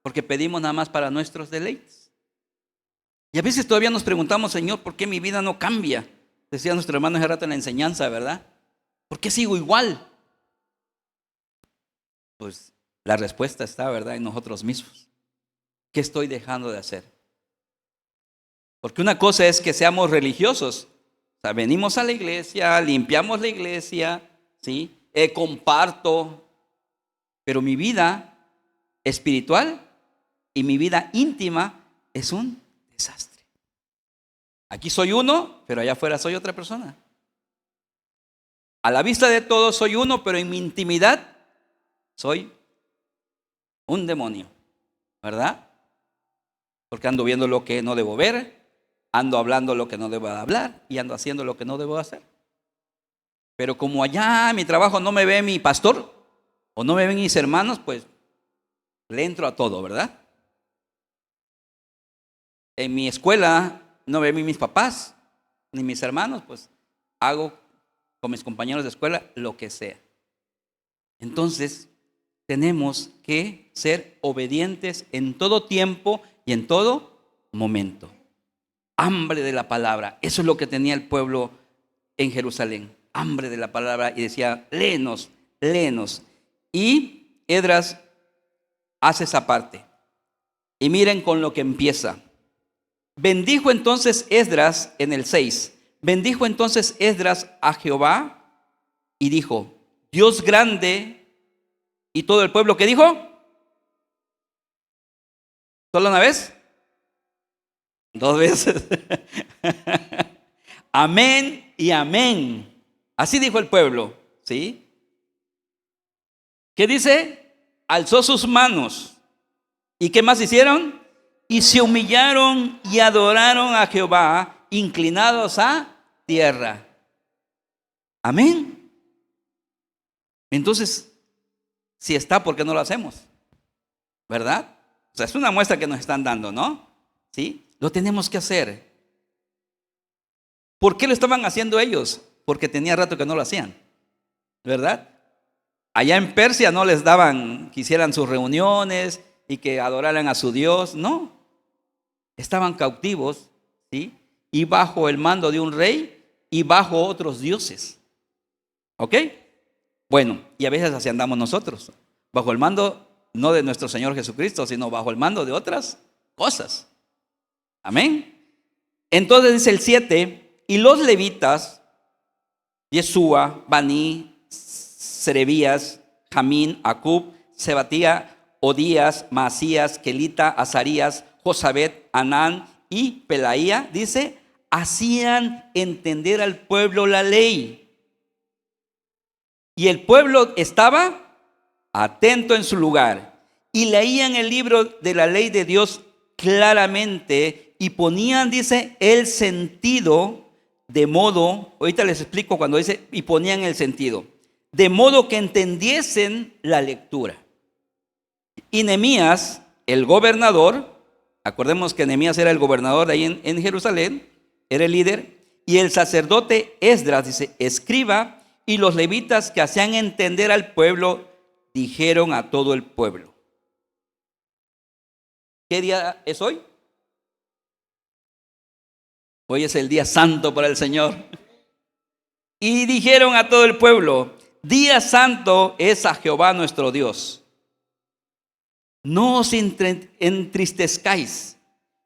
Porque pedimos nada más para nuestros deleites. Y a veces todavía nos preguntamos, Señor, ¿por qué mi vida no cambia? Decía nuestro hermano hace rato en la enseñanza, ¿verdad? ¿Por qué sigo igual? Pues la respuesta está, ¿verdad?, en nosotros mismos. ¿Qué estoy dejando de hacer? Porque una cosa es que seamos religiosos. O sea, venimos a la iglesia, limpiamos la iglesia, ¿sí? Comparto. Pero mi vida espiritual y mi vida íntima es un desastre. Aquí soy uno, pero allá afuera soy otra persona. A la vista de todos soy uno, pero en mi intimidad soy un demonio, ¿verdad? Porque ando viendo lo que no debo ver, ando hablando lo que no debo hablar y ando haciendo lo que no debo hacer. Pero como allá en mi trabajo no me ve mi pastor o no me ven mis hermanos, pues le entro a todo, ¿verdad? En mi escuela no me ven mis papás ni mis hermanos, pues hago con mis compañeros de escuela lo que sea. Entonces, tenemos que ser obedientes en todo tiempo y en todo momento. Hambre de la palabra. Eso es lo que tenía el pueblo en Jerusalén. Hambre de la palabra. Y decía, léenos, léenos. Y Esdras hace esa parte. Y miren con lo que empieza. Bendijo entonces Esdras en el 6. Bendijo entonces Esdras a Jehová y dijo, Dios grande. ¿Y todo el pueblo qué dijo? ¿Solo una vez? 2 veces. Amén y amén. Así dijo el pueblo, ¿sí? ¿Qué dice? Alzó sus manos. ¿Y qué más hicieron? Y se humillaron y adoraron a Jehová, inclinados a tierra. Amén. Entonces, si está, ¿por qué no lo hacemos? ¿Verdad? O sea, es una muestra que nos están dando, ¿no? ¿Sí? Lo tenemos que hacer. ¿Por qué lo estaban haciendo ellos? Porque tenía rato que no lo hacían, ¿verdad? Allá en Persia no les daban que hicieran sus reuniones y que adoraran a su Dios, no. Estaban cautivos, ¿sí? Y bajo el mando de un rey y bajo otros dioses. ¿Ok? Bueno, y a veces así andamos nosotros, bajo el mando no de nuestro Señor Jesucristo, sino bajo el mando de otras cosas. Amén. Entonces dice el 7, y los levitas, Yeshua, Baní, Serebías, Jamín, Acub, Sebatía, Odías, Maasías, Kelita, Azarías, Josabet, Anán y Pelaía, dice, hacían entender al pueblo la ley. Y el pueblo estaba atento en su lugar y leían el libro de la ley de Dios claramente y ponían, dice, el sentido de modo, ahorita les explico cuando dice, y ponían el sentido, de modo que entendiesen la lectura. Y Nehemías, el gobernador, acordemos que Nehemías era el gobernador de ahí en Jerusalén, era el líder, y el sacerdote Esdras, dice, escriba, y los levitas que hacían entender al pueblo, dijeron a todo el pueblo. ¿Qué día es hoy? Hoy es el día santo para el Señor. Y dijeron a todo el pueblo, día santo es a Jehová nuestro Dios. No os entristezcáis,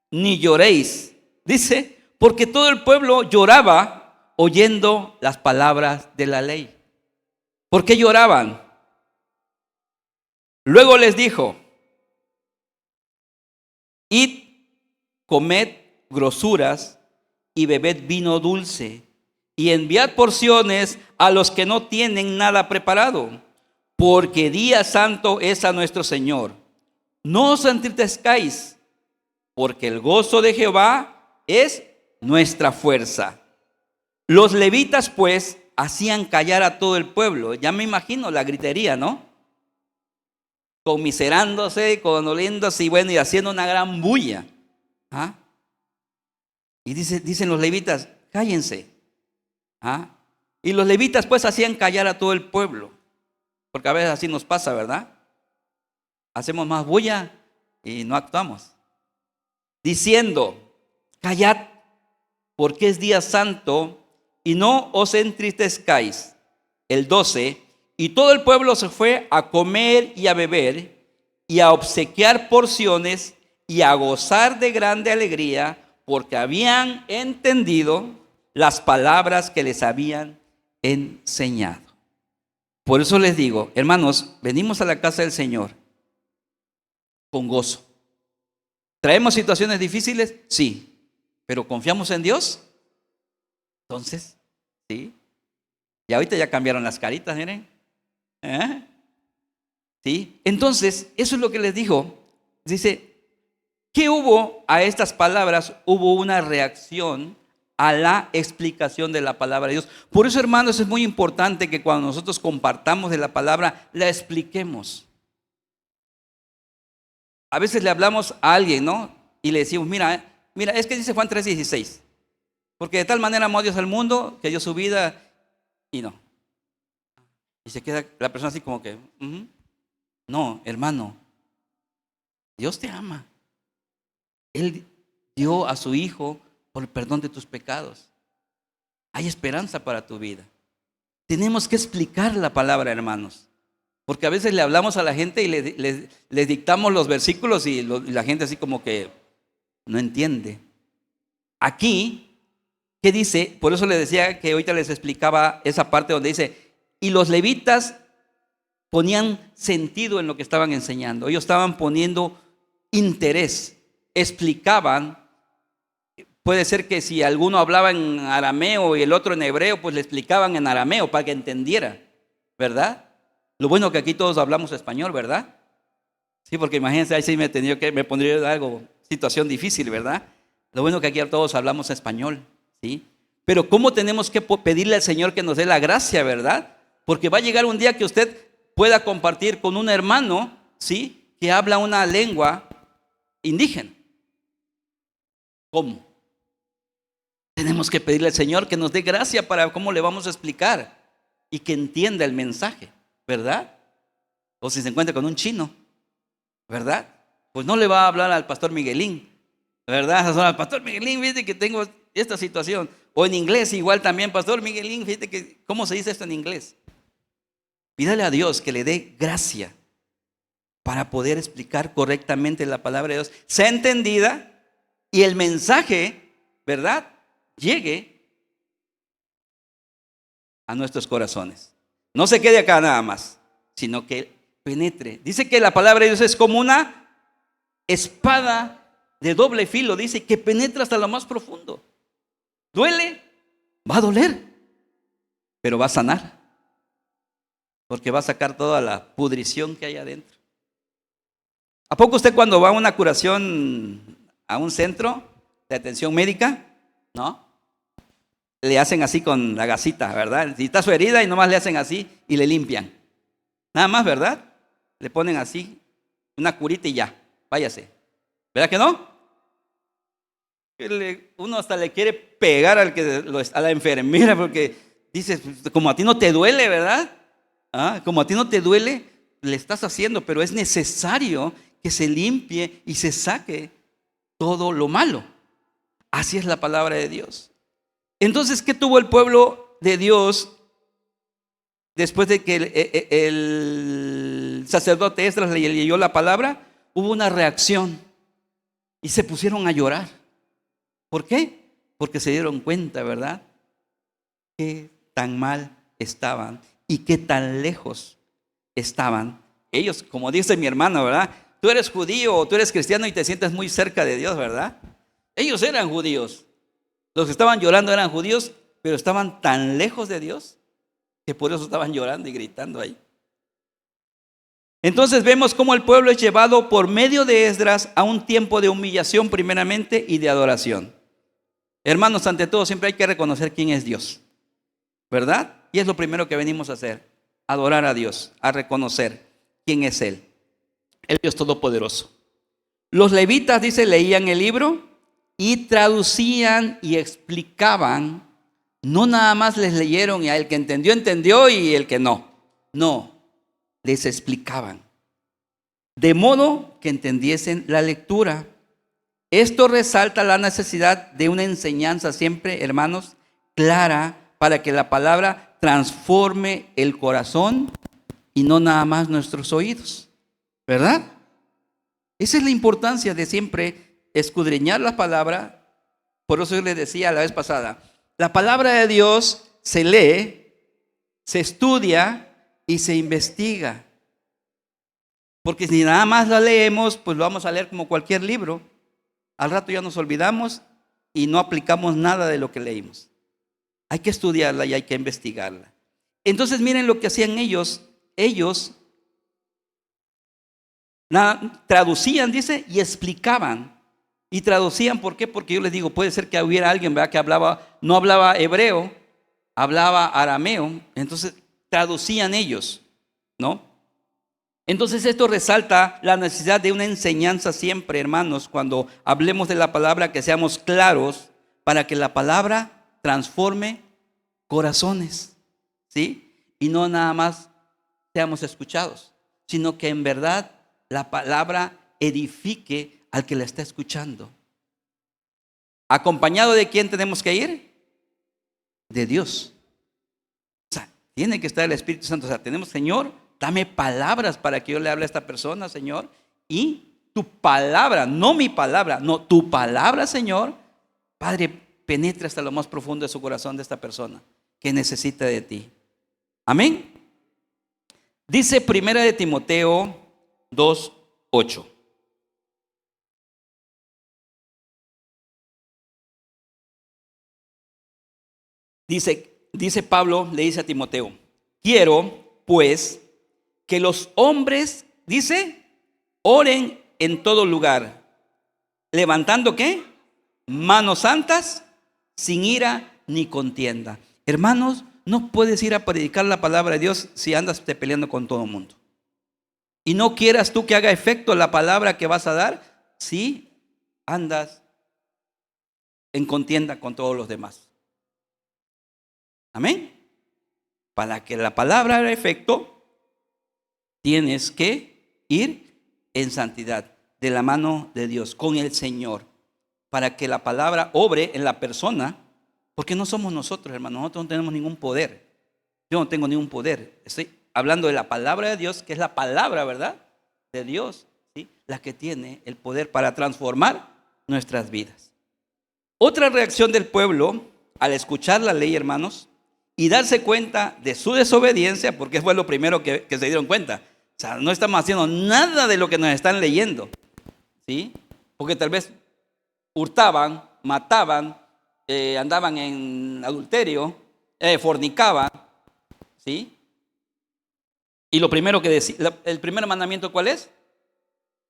ni lloréis. Dice, porque todo el pueblo lloraba oyendo las palabras de la ley. ¿Por qué lloraban? Luego les dijo, id, comed grosuras y bebed vino dulce y enviad porciones a los que no tienen nada preparado, porque día santo es a nuestro Señor. No os entristezcáis, porque el gozo de Jehová es nuestra fuerza. Los levitas pues hacían callar a todo el pueblo. Ya me imagino la gritería, ¿no? Conmiserándose, condoliéndose y bueno, y haciendo una gran bulla. ¿Ah? Y dicen los levitas, cállense. ¿Ah? Y los levitas pues hacían callar a todo el pueblo. Porque a veces así nos pasa, ¿verdad? Hacemos más bulla y no actuamos. Diciendo, callad, porque es día santo y no os entristezcáis. El 12, y todo el pueblo se fue a comer y a beber y a obsequiar porciones y a gozar de grande alegría, porque habían entendido las palabras que les habían enseñado. Por eso les digo, hermanos, venimos a la casa del Señor con gozo. ¿Traemos situaciones difíciles? Sí. ¿Pero confiamos en Dios? Entonces, ¿sí? Y ahorita ya cambiaron las caritas, miren. ¿Sí? Entonces, eso es lo que les dijo. Dice, ¿qué hubo a estas palabras? Hubo una reacción a la explicación de la palabra de Dios. Por eso, hermanos, es muy importante que cuando nosotros compartamos de la palabra, la expliquemos. A veces le hablamos a alguien, ¿no? Y le decimos, mira, es que dice Juan 3:16. Porque de tal manera amó a Dios al mundo, que dio su vida, y no. Y se queda la persona así como que, no, hermano, Dios te ama. Él dio a su Hijo por el perdón de tus pecados. Hay esperanza para tu vida. Tenemos que explicar la palabra, hermanos. Porque a veces le hablamos a la gente y les dictamos los versículos y la gente así como que no entiende. Aquí, ¿qué dice? Por eso les decía que ahorita les explicaba esa parte donde dice, y los levitas ponían sentido en lo que estaban enseñando. Ellos estaban poniendo interés, explicaban Puede ser que si alguno hablaba en arameo y el otro en hebreo, pues le explicaban en arameo para que entendiera, ¿verdad? Lo bueno que aquí todos hablamos español, ¿verdad? Sí, porque imagínense, ahí sí me pondría algo, situación difícil, ¿verdad? Lo bueno que aquí todos hablamos español, ¿sí? Pero ¿cómo tenemos que pedirle al Señor que nos dé la gracia, verdad? Porque va a llegar un día que usted pueda compartir con un hermano, ¿sí?, que habla una lengua indígena. ¿Cómo? Tenemos que pedirle al Señor que nos dé gracia para cómo le vamos a explicar y que entienda el mensaje, ¿verdad? O si se encuentra con un chino, ¿verdad? Pues no le va a hablar al pastor Miguelín, ¿verdad? Al pastor Miguelín, fíjate que tengo esta situación. O en inglés igual también, pastor Miguelín, fíjate que, ¿cómo se dice esto en inglés? Pídale a Dios que le dé gracia para poder explicar correctamente la palabra de Dios, sea entendida y el mensaje, ¿verdad?, llegue a nuestros corazones. No se quede acá nada más, sino que penetre. Dice que la palabra de Dios es como una espada de doble filo, dice, que penetra hasta lo más profundo. Duele, va a doler, pero va a sanar, porque va a sacar toda la pudrición que hay adentro. ¿A poco usted cuando va a una curación a un centro de atención médica, no, le hacen así con la gasita, ¿verdad? Si está su herida y nomás le hacen así y le limpian? Nada más, ¿verdad? Le ponen así una curita y ya, váyase. ¿Verdad que no? Uno hasta le quiere pegar a la enfermera porque dice, como a ti no te duele, ¿verdad? Como a ti no te duele, le estás haciendo, pero es necesario que se limpie y se saque todo lo malo. Así es la palabra de Dios. Entonces, ¿qué tuvo el pueblo de Dios después de que el sacerdote Esdras le leyó la palabra? Hubo una reacción y se pusieron a llorar. ¿Por qué? Porque se dieron cuenta, ¿verdad?, qué tan mal estaban y qué tan lejos estaban. Ellos, como dice mi hermano, ¿verdad?, tú eres judío o tú eres cristiano y te sientes muy cerca de Dios, ¿verdad? Ellos eran judíos. Los que estaban llorando eran judíos, pero estaban tan lejos de Dios que por eso estaban llorando y gritando ahí. Entonces vemos cómo el pueblo es llevado por medio de Esdras a un tiempo de humillación primeramente y de adoración. Hermanos, ante todo siempre hay que reconocer quién es Dios, ¿verdad? Y es lo primero que venimos a hacer, adorar a Dios, a reconocer quién es Él, el Dios Todopoderoso. Los levitas, dice, leían el libro y traducían y explicaban. No nada más les leyeron y el que entendió, entendió y el que no. No, les explicaban. De modo que entendiesen la lectura. Esto resalta la necesidad de una enseñanza siempre, hermanos, clara para que la palabra transforme el corazón y no nada más nuestros oídos, ¿verdad? Esa es la importancia de siempre escudriñar la palabra. Por eso yo les decía la vez pasada, la palabra de Dios se lee, se estudia y se investiga. Porque si nada más la leemos, pues lo vamos a leer como cualquier libro. Al rato ya nos olvidamos y no aplicamos nada de lo que leímos. Hay que estudiarla y hay que investigarla. Entonces miren lo que hacían ellos. Ellos traducían, dice, y explicaban. Y traducían, ¿por qué? Porque yo les digo, puede ser que hubiera alguien, ¿verdad?, que no hablaba hebreo, hablaba arameo. Entonces traducían ellos, ¿no? Entonces esto resalta la necesidad de una enseñanza siempre, hermanos, cuando hablemos de la palabra, que seamos claros para que la palabra transforme corazones, ¿sí? Y no nada más seamos escuchados, sino que en verdad la palabra edifique al que la está escuchando. ¿Acompañado de quién tenemos que ir? De Dios. O sea, tiene que estar el Espíritu Santo. O sea, tenemos, Señor, dame palabras para que yo le hable a esta persona, Señor. Y tu palabra, no mi palabra, no, tu palabra, Señor, Padre, penetre hasta lo más profundo de su corazón de esta persona que necesita de ti. Amén. Dice 1 Timoteo 2:8. Dice Pablo, le dice a Timoteo: quiero, pues, que los hombres, dice, oren en todo lugar, levantando ¿qué? Manos santas, sin ira ni contienda. Hermanos, no puedes ir a predicar la palabra de Dios si andas te peleando con todo el mundo. Y no quieras tú que haga efecto la palabra que vas a dar si andas en contienda con todos los demás. Amén. Para que la palabra haga efecto, tienes que ir en santidad, de la mano de Dios, con el Señor, para que la palabra obre en la persona, porque no somos nosotros, hermanos, nosotros no tenemos ningún poder. Yo no tengo ningún poder. Estoy hablando de la palabra de Dios, que es la palabra, ¿verdad?, de Dios, ¿sí?, la que tiene el poder para transformar nuestras vidas. Otra reacción del pueblo al escuchar la ley, hermanos, y darse cuenta de su desobediencia, porque fue lo primero que se dieron cuenta. O sea, no estamos haciendo nada de lo que nos están leyendo, ¿sí? Porque tal vez hurtaban, mataban, andaban en adulterio, fornicaban, ¿sí? Y lo primero que decía, el primer mandamiento, ¿cuál es?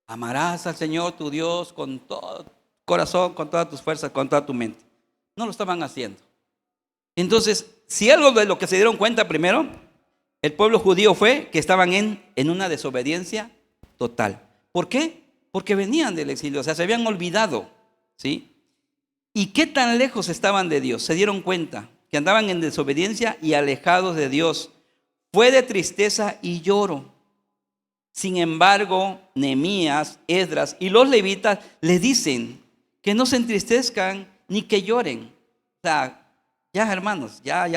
Amarás al Señor tu Dios con todo tu corazón, con todas tus fuerzas, con toda tu mente. No lo estaban haciendo. Entonces, si algo de lo que se dieron cuenta primero, el pueblo judío, fue que estaban en una desobediencia total. ¿Por qué? Porque venían del exilio, o sea, se habían olvidado, ¿sí? ¿Y qué tan lejos estaban de Dios? Se dieron cuenta que andaban en desobediencia y alejados de Dios. Fue de tristeza y lloro. Sin embargo, Nehemías, Esdras y los levitas le dicen que no se entristezcan ni que lloren. O sea, ya, hermanos, ya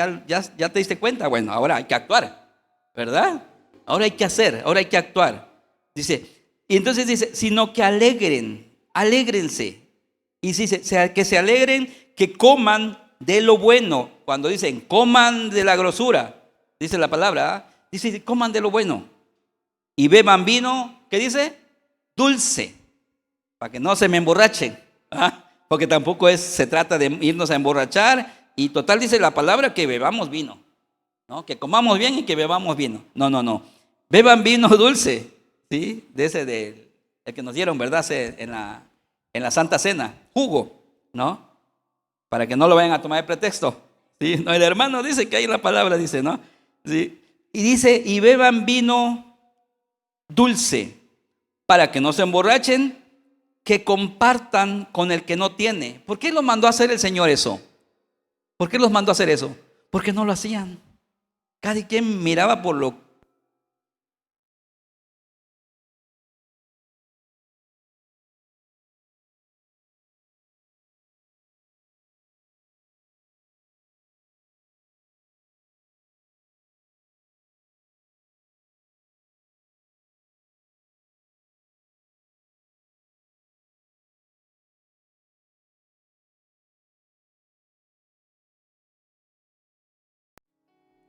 te diste cuenta. Bueno, ahora hay que actuar, ¿verdad? Ahora hay que hacer, ahora hay que actuar. Dice, y entonces dice, sino que alégrense. Y dice, que se alegren, que coman de lo bueno. Cuando dicen, coman de la grosura, dice la palabra, dice, coman de lo bueno. Y beban vino, ¿qué dice? Dulce, para que no se me emborrachen. Porque tampoco se trata de irnos a emborrachar. Y total dice la palabra que bebamos vino, ¿no? Que comamos bien y que bebamos vino. No. Beban vino dulce, ¿sí? De ese el que nos dieron, ¿verdad? En la Santa Cena, jugo, ¿no? Para que no lo vayan a tomar de pretexto, ¿sí? No, el hermano dice que ahí la palabra dice, ¿no? ¿Sí? Y dice, y beban vino dulce, para que no se emborrachen, que compartan con el que no tiene. ¿Por qué lo mandó a hacer el Señor eso? ¿Por qué los mandó a hacer eso? Porque no lo hacían. Cada quien miraba por lo.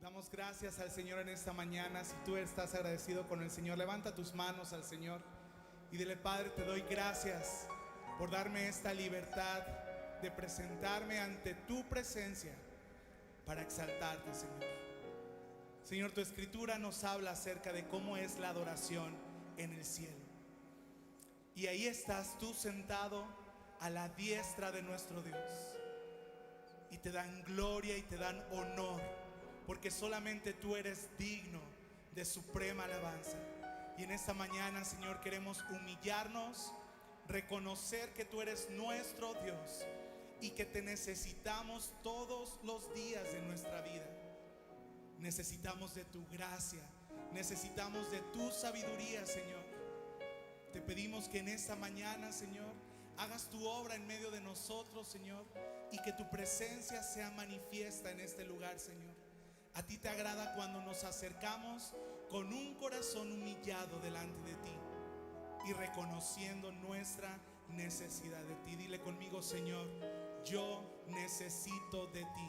Damos gracias al Señor en esta mañana. Si tú estás agradecido con el Señor, levanta tus manos al Señor y dile: Padre, te doy gracias por darme esta libertad de presentarme ante tu presencia para exaltarte, Señor. Señor, tu escritura nos habla acerca de cómo es la adoración en el cielo. Y ahí estás tú sentado a la diestra de nuestro Dios. Y te dan gloria y te dan honor, porque solamente tú eres digno de suprema alabanza. Y en esta mañana, Señor, queremos humillarnos, reconocer que tú eres nuestro Dios y que te necesitamos todos los días de nuestra vida. Necesitamos de tu gracia, necesitamos de tu sabiduría, Señor. Te pedimos que en esta mañana, Señor, hagas tu obra en medio de nosotros, Señor, y que tu presencia sea manifiesta en este lugar, Señor. A ti te agrada cuando nos acercamos con un corazón humillado delante de ti y reconociendo nuestra necesidad de ti. Dile conmigo: Señor, yo necesito de ti.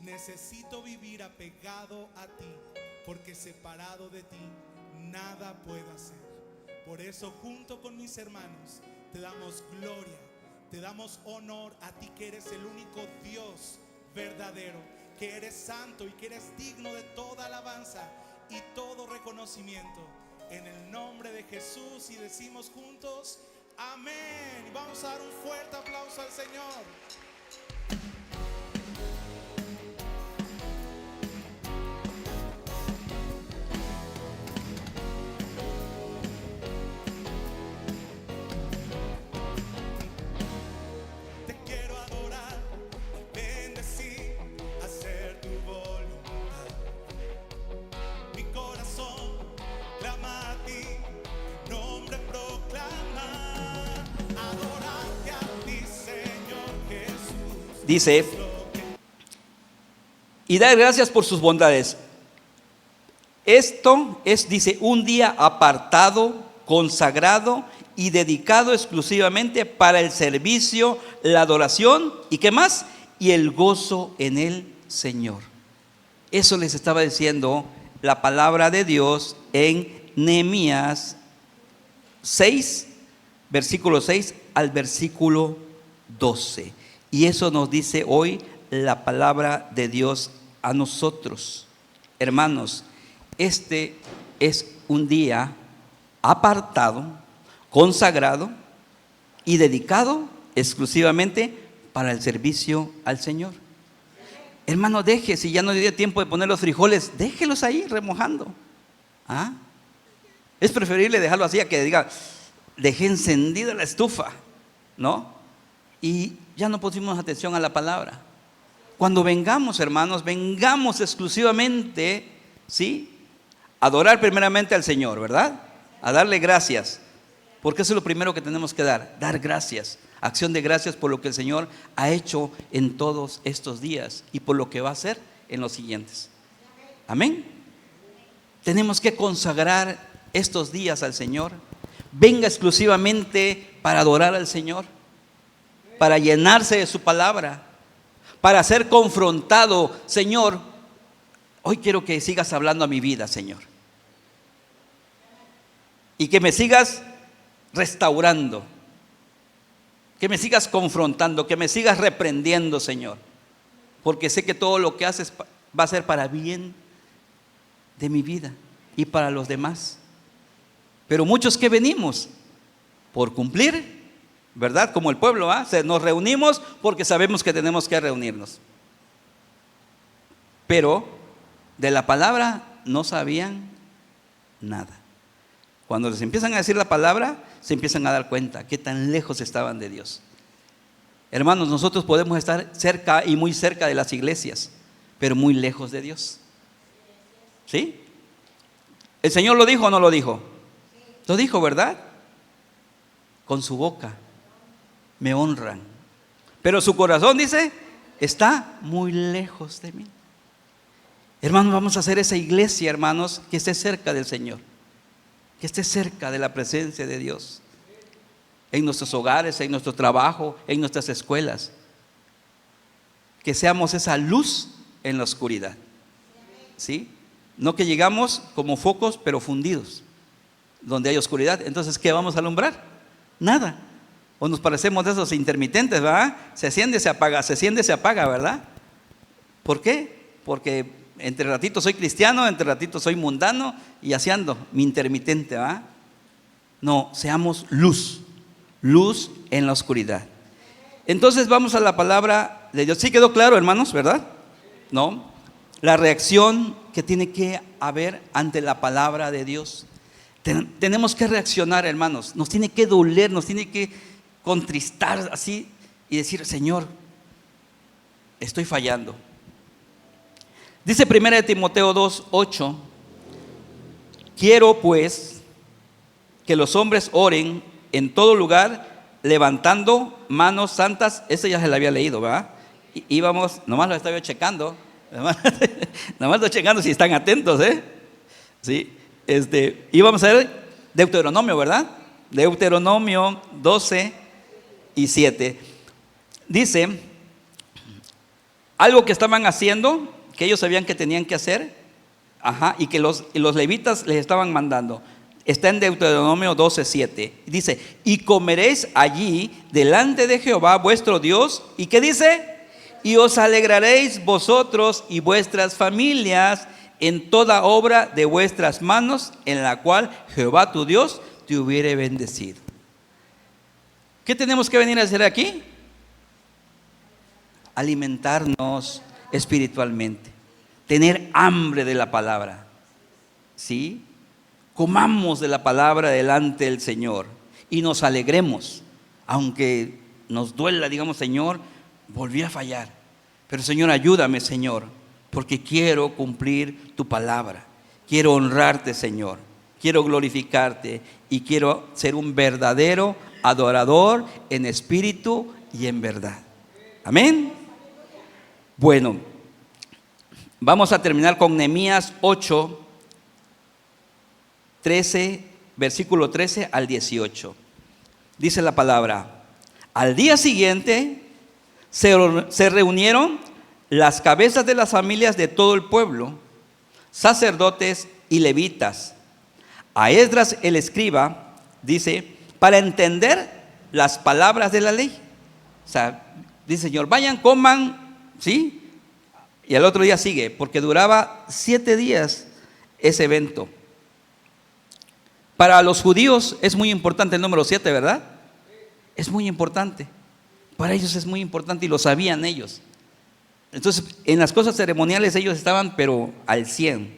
Necesito vivir apegado a ti, porque separado de ti nada puedo hacer. Por eso, junto con mis hermanos, te damos gloria, te damos honor a ti, que eres el único Dios verdadero, que eres santo y que eres digno de toda alabanza y todo reconocimiento. En el nombre de Jesús, y decimos juntos, amén. Y vamos a dar un fuerte aplauso al Señor. Te quiero adorar, bendecir, hacer tu voluntad. Mi corazón clama a ti, tu nombre proclama. Adorarte a ti, Señor Jesús. Dice, y dar gracias por sus bondades. Esto es, dice, un día apartado, consagrado y dedicado exclusivamente para el servicio, la adoración y ¿qué más? Y el gozo en el Señor. Eso les estaba diciendo la palabra de Dios en Nehemías 6, versículo 6 al versículo 12. Y eso nos dice hoy la palabra de Dios a nosotros. Hermanos, este es un día apartado, consagrado y dedicado exclusivamente para el servicio al Señor. Hermano, deje, si ya no le dio tiempo de poner los frijoles, déjelos ahí remojando. ¿Ah? Es preferible dejarlo así a que diga, dejé encendida la estufa, ¿no? Y ya no pusimos atención a la palabra. Cuando vengamos, hermanos, vengamos exclusivamente, ¿sí? A adorar primeramente al Señor, ¿verdad? A darle gracias, porque eso es lo primero que tenemos que dar gracias, acción de gracias por lo que el Señor ha hecho en todos estos días y por lo que va a hacer en los siguientes. Amén. Tenemos que consagrar estos días al Señor. Venga exclusivamente para adorar al Señor, para llenarse de su palabra, para ser confrontado. Señor, hoy quiero que sigas hablando a mi vida, Señor, y que me sigas restaurando, que me sigas confrontando, que me sigas reprendiendo, Señor, porque sé que todo lo que haces va a ser para bien de mi vida y para los demás. Pero muchos que venimos por cumplir, ¿verdad? Como el pueblo, nos reunimos porque sabemos que tenemos que reunirnos, pero de la palabra no sabían nada. Cuando les empiezan a decir la palabra, se empiezan a dar cuenta qué tan lejos estaban de Dios. Hermanos, nosotros podemos estar cerca y muy cerca de las iglesias, pero muy lejos de Dios. ¿Sí? ¿El Señor lo dijo o no lo dijo? Lo dijo, ¿verdad? Con su boca me honran, pero su corazón, dice, está muy lejos de mí. Hermanos, vamos a hacer esa iglesia, hermanos, que esté cerca del Señor, que esté cerca de la presencia de Dios, en nuestros hogares, en nuestro trabajo, en nuestras escuelas. Que seamos esa luz en la oscuridad, ¿sí? No que llegamos como focos pero fundidos, donde hay oscuridad. Entonces, ¿qué vamos a alumbrar? Nada. O nos parecemos de esos intermitentes, ¿verdad? Se enciende, se apaga, se enciende, se apaga, ¿verdad? ¿Por qué? Porque entre ratitos soy cristiano, entre ratitos soy mundano y así ando, mi intermitente, ¿verdad? No, seamos luz, luz en la oscuridad. Entonces vamos a la palabra de Dios. ¿Sí quedó claro, hermanos, verdad? ¿No? La reacción que tiene que haber ante la palabra de Dios. Tenemos que reaccionar, hermanos. Nos tiene que doler, nos tiene que contristar así y decir, Señor, estoy fallando. Dice 1 Timoteo 2:8, quiero pues que los hombres oren en todo lugar, levantando manos santas. Esa ya se la había leído, ¿verdad? Íbamos, nomás lo estaba yo checando, nomás estoy checando si están atentos, ¿sí? Íbamos a ver Deuteronomio, ¿verdad? Deuteronomio 12:7. Dice, algo que estaban haciendo, que ellos sabían que tenían que hacer, y que los levitas les estaban mandando. Está en Deuteronomio 12:7. Dice, y comeréis allí delante de Jehová vuestro Dios. ¿Y qué dice? y os alegraréis vosotros y vuestras familias en toda obra de vuestras manos, en la cual Jehová tu Dios te hubiere bendecido. ¿Qué tenemos que venir a hacer aquí? Alimentarnos espiritualmente, tener hambre de la palabra, ¿sí? Comamos de la palabra delante del Señor y nos alegremos, aunque nos duela, digamos, Señor, volví a fallar, pero Señor, ayúdame, Señor, porque quiero cumplir tu palabra, quiero honrarte, Señor, quiero glorificarte y quiero ser un verdadero adorador en espíritu y en verdad. Amén. Bueno, vamos a terminar con Nehemías 8, 13, versículo 13 al 18. Dice la palabra: al día siguiente se reunieron las cabezas de las familias de todo el pueblo, sacerdotes y levitas, a Esdras el escriba, dice, para entender las palabras de la ley. O sea, dice Señor, vayan, coman, ¿sí? Y al otro día sigue, porque duraba 7 días ese evento. Para los judíos es muy importante el número 7, ¿verdad? Es muy importante. Para ellos es muy importante y lo sabían ellos. Entonces, en las cosas ceremoniales ellos estaban, pero al 100,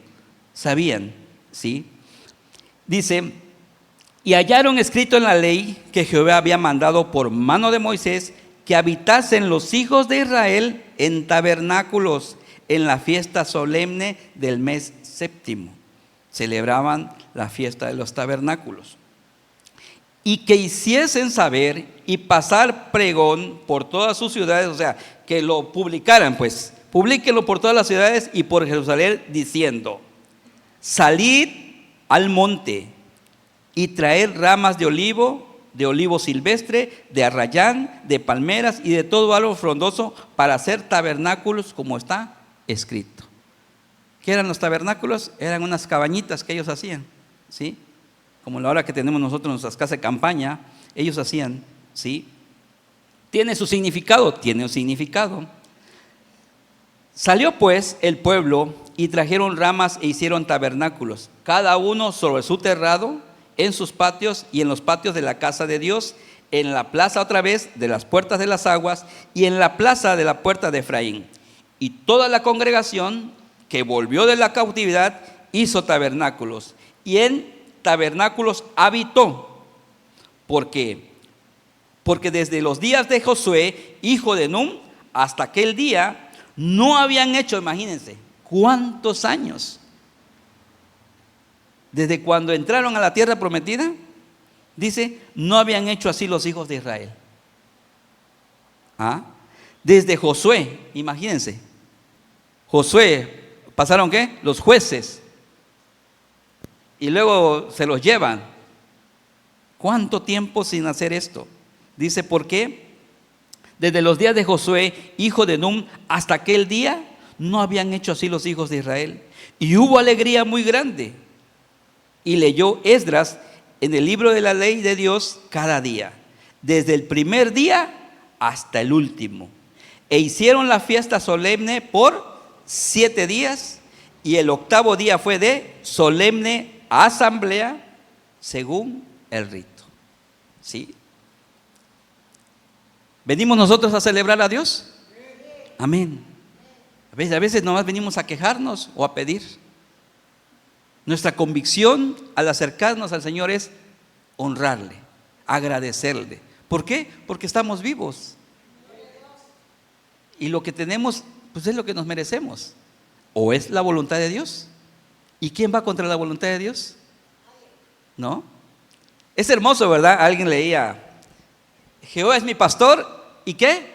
sabían, ¿sí? Dice, y hallaron escrito en la ley que Jehová había mandado por mano de Moisés que habitasen los hijos de Israel en tabernáculos en la fiesta solemne del mes séptimo. Celebraban la fiesta de los tabernáculos. Y que hiciesen saber y pasar pregón por todas sus ciudades, o sea, que lo publicaran, pues, publíquenlo por todas las ciudades y por Jerusalén, diciendo, salid al monte y traer ramas de olivo silvestre, de arrayán, de palmeras y de todo árbol frondoso para hacer tabernáculos como está escrito. ¿Qué eran los tabernáculos? Eran unas cabañitas que ellos hacían, ¿sí? Como la hora que tenemos nosotros en nuestras casas de campaña, ellos hacían, ¿sí? ¿Tiene su significado? Tiene un significado. Salió pues el pueblo y trajeron ramas e hicieron tabernáculos, cada uno sobre su terrado, en sus patios y en los patios de la casa de Dios, en la plaza otra vez de las puertas de las aguas y en la plaza de la puerta de Efraín. Y toda la congregación que volvió de la cautividad hizo tabernáculos y en tabernáculos habitó. ¿Por qué? Porque desde los días de Josué, hijo de Nun, hasta aquel día no habían hecho, imagínense, ¿cuántos años? Desde cuando entraron a la tierra prometida, dice, no habían hecho así los hijos de Israel. ¿Ah? Desde Josué, imagínense, Josué, ¿pasaron qué? Los jueces. Y luego se los llevan. ¿Cuánto tiempo sin hacer esto? Dice, ¿por qué? Desde los días de Josué, hijo de Nun, hasta aquel día, no habían hecho así los hijos de Israel. Y hubo alegría muy grande. Y leyó Esdras en el libro de la ley de Dios cada día, desde el primer día hasta el último. E hicieron la fiesta solemne por 7 días, y el 8º día fue de solemne asamblea según el rito. ¿Sí? ¿Venimos nosotros a celebrar a Dios? Amén. A veces nomás venimos a quejarnos o a pedir. Nuestra convicción al acercarnos al Señor es honrarle, agradecerle. ¿Por qué? Porque estamos vivos. Y lo que tenemos, pues es lo que nos merecemos. ¿O es la voluntad de Dios? ¿Y quién va contra la voluntad de Dios? ¿No? Es hermoso, ¿verdad? Alguien leía, Jehová es mi pastor, ¿y qué?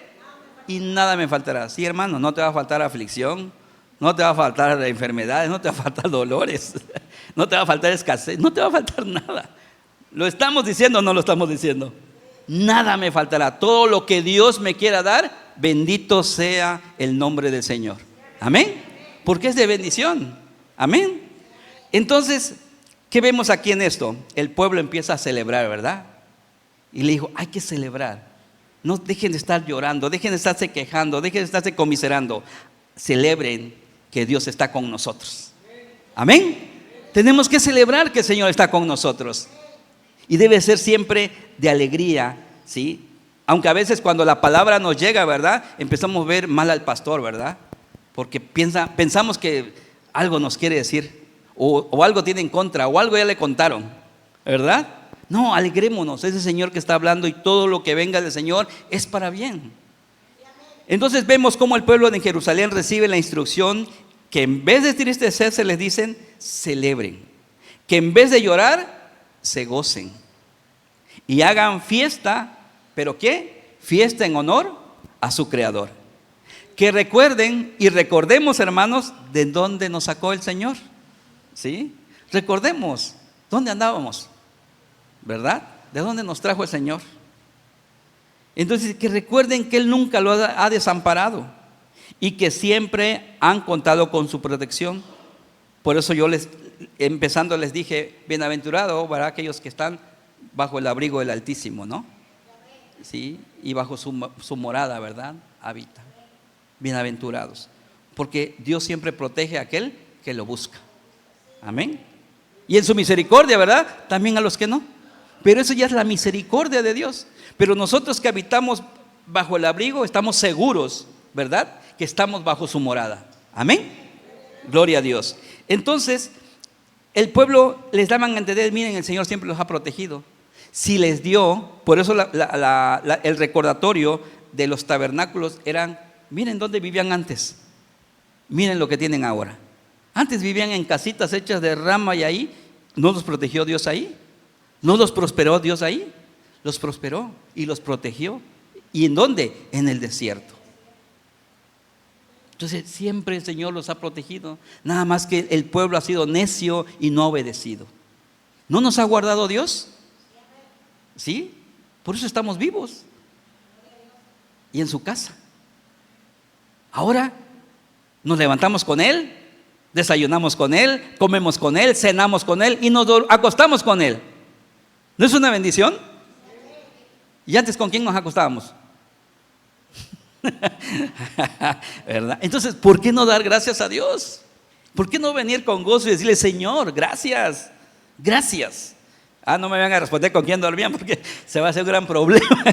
Y nada me faltará. Sí, hermano, no te va a faltar aflicción, no te va a faltar enfermedades, no te va a faltar dolores, no te va a faltar escasez, no te va a faltar nada. ¿Lo estamos diciendo o no lo estamos diciendo? Nada me faltará. Todo lo que Dios me quiera dar, bendito sea el nombre del Señor. Amén. Porque es de bendición. Amén. Entonces, ¿qué vemos aquí en esto? El pueblo empieza a celebrar, ¿verdad? Y le dijo, hay que celebrar. No dejen de estar llorando, dejen de estarse quejando, dejen de estarse comiserando. Celebren que Dios está con nosotros. Amén. Tenemos que celebrar que el Señor está con nosotros. Y debe ser siempre de alegría, ¿sí? Aunque a veces cuando la palabra nos llega, ¿verdad? Empezamos a ver mal al pastor, ¿verdad? Porque pensamos que algo nos quiere decir, o algo tiene en contra, o algo ya le contaron, ¿verdad? No, alegrémonos, ese Señor que está hablando y todo lo que venga del Señor es para bien. Entonces vemos cómo el pueblo de Jerusalén recibe la instrucción que en vez de entristecerse les dicen, celebren. Que en vez de llorar, se gocen. Y hagan fiesta, ¿pero qué? Fiesta en honor a su Creador. Que recuerden y recordemos, hermanos, de dónde nos sacó el Señor. ¿Sí? Recordemos, ¿dónde andábamos? ¿Verdad? ¿De dónde nos trajo el Señor? Entonces, que recuerden que Él nunca lo ha desamparado y que siempre han contado con su protección. Por eso yo empezando les dije, bienaventurado, ¿verdad? Aquellos que están bajo el abrigo del Altísimo, ¿no? Sí, y bajo su morada, ¿verdad? Habita. Bienaventurados. Porque Dios siempre protege a aquel que lo busca. Amén. Y en su misericordia, ¿verdad? También a los que no. Pero eso ya es la misericordia de Dios. Pero nosotros que habitamos bajo el abrigo estamos seguros, ¿verdad? Que estamos bajo su morada. Amén. Gloria a Dios. Entonces, el pueblo les daban a entender, miren, el Señor siempre los ha protegido. Si les dio, por eso el recordatorio de los tabernáculos eran, miren dónde vivían antes. Miren lo que tienen ahora. Antes vivían en casitas hechas de rama y ahí, ¿no los protegió Dios ahí? ¿No los prosperó Dios ahí? Los prosperó y los protegió. ¿Y en dónde? En el desierto. Entonces siempre el Señor los ha protegido. Nada más que el pueblo ha sido necio y no ha obedecido. ¿No nos ha guardado Dios? ¿Sí? Por eso estamos vivos. Y en su casa. Ahora nos levantamos con Él, desayunamos con Él, comemos con Él, cenamos con Él y nos acostamos con Él. ¿No es una bendición? ¿Y antes con quién nos acostábamos? ¿Verdad? Entonces, ¿por qué no dar gracias a Dios? ¿Por qué no venir con gozo y decirle, Señor, gracias, gracias? No me van a responder con quién dormían porque se va a hacer un gran problema.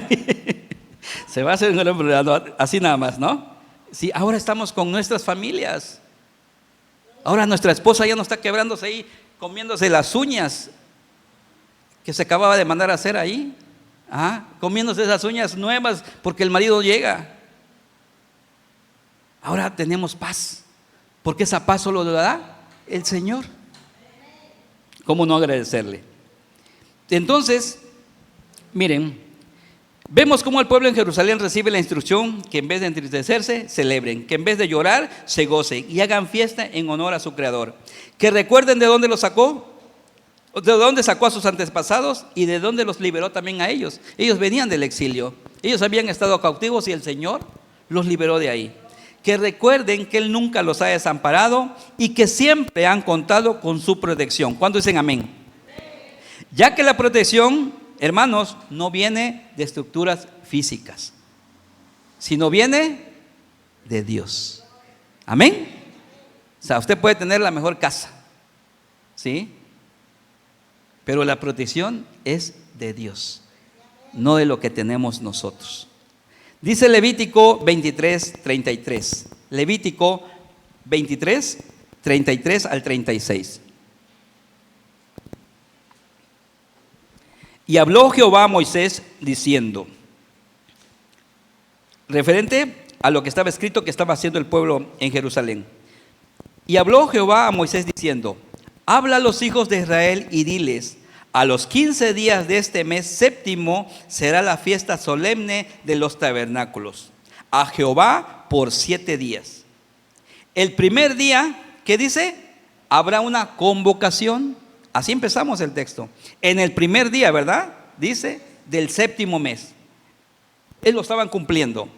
Se va a hacer un gran problema, no, así nada más, ¿no? Sí, ahora estamos con nuestras familias. Ahora nuestra esposa ya no está quebrándose ahí, comiéndose las uñas que se acababa de mandar a hacer ahí. Comiéndose esas uñas nuevas porque el marido llega. Ahora tenemos paz, porque esa paz solo la da el Señor. ¿Cómo no agradecerle? Entonces, miren, vemos cómo el pueblo en Jerusalén recibe la instrucción que en vez de entristecerse, celebren, que en vez de llorar, se gocen y hagan fiesta en honor a su Creador. Que recuerden de dónde los sacó, de dónde sacó a sus antepasados y de dónde los liberó también a ellos. Ellos venían del exilio, ellos habían estado cautivos y el Señor los liberó de ahí. Que recuerden que Él nunca los ha desamparado y que siempre han contado con su protección. ¿Cuándo dicen amén? Ya que la protección, hermanos, no viene de estructuras físicas, sino viene de Dios. Amén. O sea, usted puede tener la mejor casa, ¿sí? Pero la protección es de Dios, no de lo que tenemos nosotros. Dice Levítico 23:33. Levítico 23:33 al 36. Y habló Jehová a Moisés diciendo, referente a lo que estaba escrito que estaba haciendo el pueblo en Jerusalén. Y habló Jehová a Moisés diciendo, habla a los hijos de Israel y diles, a los 15 días de este mes séptimo será la fiesta solemne de los tabernáculos, a Jehová por 7 días. El primer día, ¿qué dice? Habrá una convocación. Así empezamos el texto. En el primer día, ¿verdad? Dice, del séptimo mes. Ellos lo estaban cumpliendo.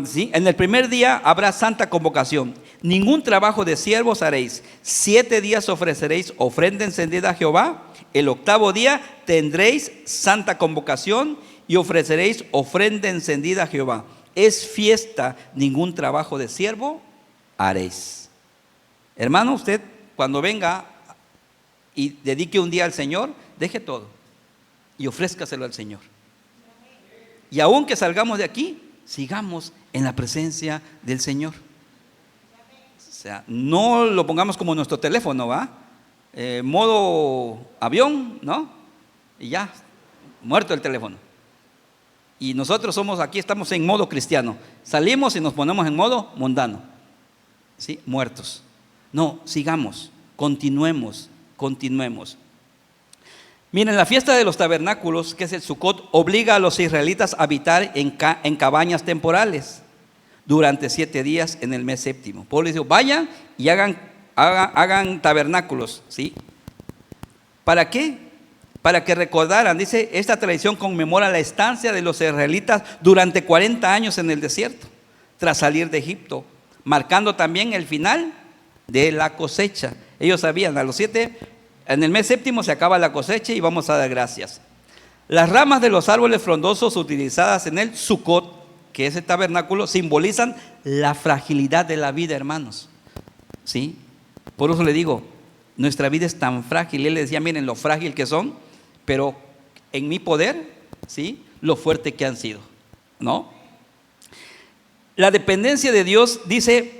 ¿Sí? En el primer día habrá santa convocación. Ningún trabajo de siervos haréis. 7 días ofreceréis ofrenda encendida a Jehová. El octavo día tendréis santa convocación y ofreceréis ofrenda encendida a Jehová. Es fiesta, ningún trabajo de siervo haréis. Hermano, usted cuando venga y dedique un día al Señor, deje todo y ofrézcaselo al Señor. Y aun que salgamos de aquí, sigamos en la presencia del Señor. O sea, no lo pongamos como nuestro teléfono, ¿va? Modo avión, ¿no? Y ya, muerto el teléfono. Y nosotros aquí estamos en modo cristiano. Salimos y nos ponemos en modo mundano. ¿Sí? Muertos. No, sigamos, continuemos. Miren, la fiesta de los tabernáculos, que es el Sucot, obliga a los israelitas a habitar en cabañas temporales durante 7 días en el mes séptimo. Pablo les dijo, vayan y hagan tabernáculos, ¿sí? ¿Para qué? Para que recordaran, dice, esta tradición conmemora la estancia de los israelitas durante 40 años en el desierto, tras salir de Egipto, marcando también el final de la cosecha. Ellos sabían, en el mes séptimo se acaba la cosecha y vamos a dar gracias. Las ramas de los árboles frondosos utilizadas en el Sucot, que es el tabernáculo, simbolizan la fragilidad de la vida, hermanos. ¿Sí? Por eso le digo, nuestra vida es tan frágil. Él le decía, miren lo frágil que son, pero en mi poder, ¿sí?, lo fuerte que han sido, ¿no? La dependencia de Dios, dice,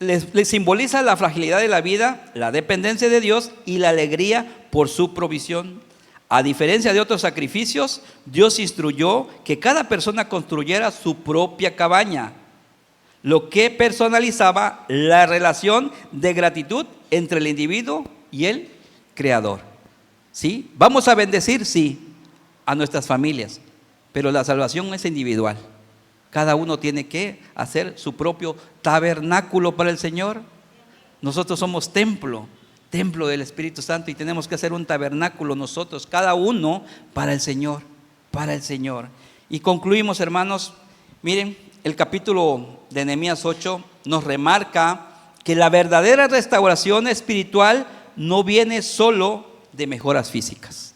les simboliza la fragilidad de la vida, la dependencia de Dios y la alegría por su provisión. A diferencia de otros sacrificios, Dios instruyó que cada persona construyera su propia cabaña, lo que personalizaba la relación de gratitud entre el individuo y el Creador. ¿Sí? Vamos a bendecir, sí, a nuestras familias, pero la salvación es individual. Cada uno tiene que hacer su propio tabernáculo para el Señor. Nosotros somos templo del Espíritu Santo y tenemos que hacer un tabernáculo nosotros, cada uno para el Señor, Y concluimos, hermanos, miren, el capítulo de Nehemías 8 nos remarca que la verdadera restauración espiritual no viene solo de mejoras físicas,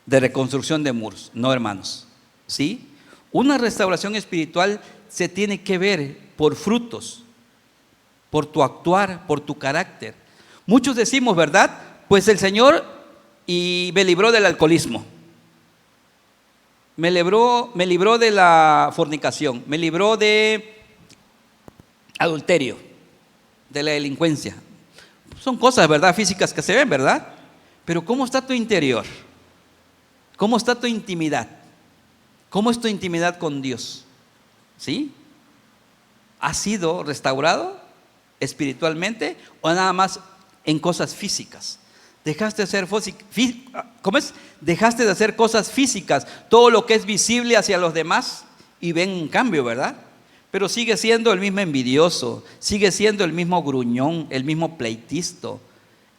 de reconstrucción de muros, no, hermanos, ¿sí? Una restauración espiritual se tiene que ver por frutos, por tu actuar, por tu carácter. Muchos decimos, ¿verdad? Pues el Señor me libró del alcoholismo, me libró de la fornicación, me libró de adulterio, de la delincuencia. Son cosas, ¿verdad?, físicas que se ven, ¿verdad? Pero ¿cómo está tu interior? ¿Cómo está tu intimidad? ¿Cómo es tu intimidad con Dios? ¿Sí? ¿Has sido restaurado espiritualmente o nada más en cosas físicas? Dejaste de hacer cosas físicas, todo lo que es visible hacia los demás, y ven un cambio, ¿verdad? Pero sigue siendo el mismo envidioso, sigue siendo el mismo gruñón, el mismo pleitisto,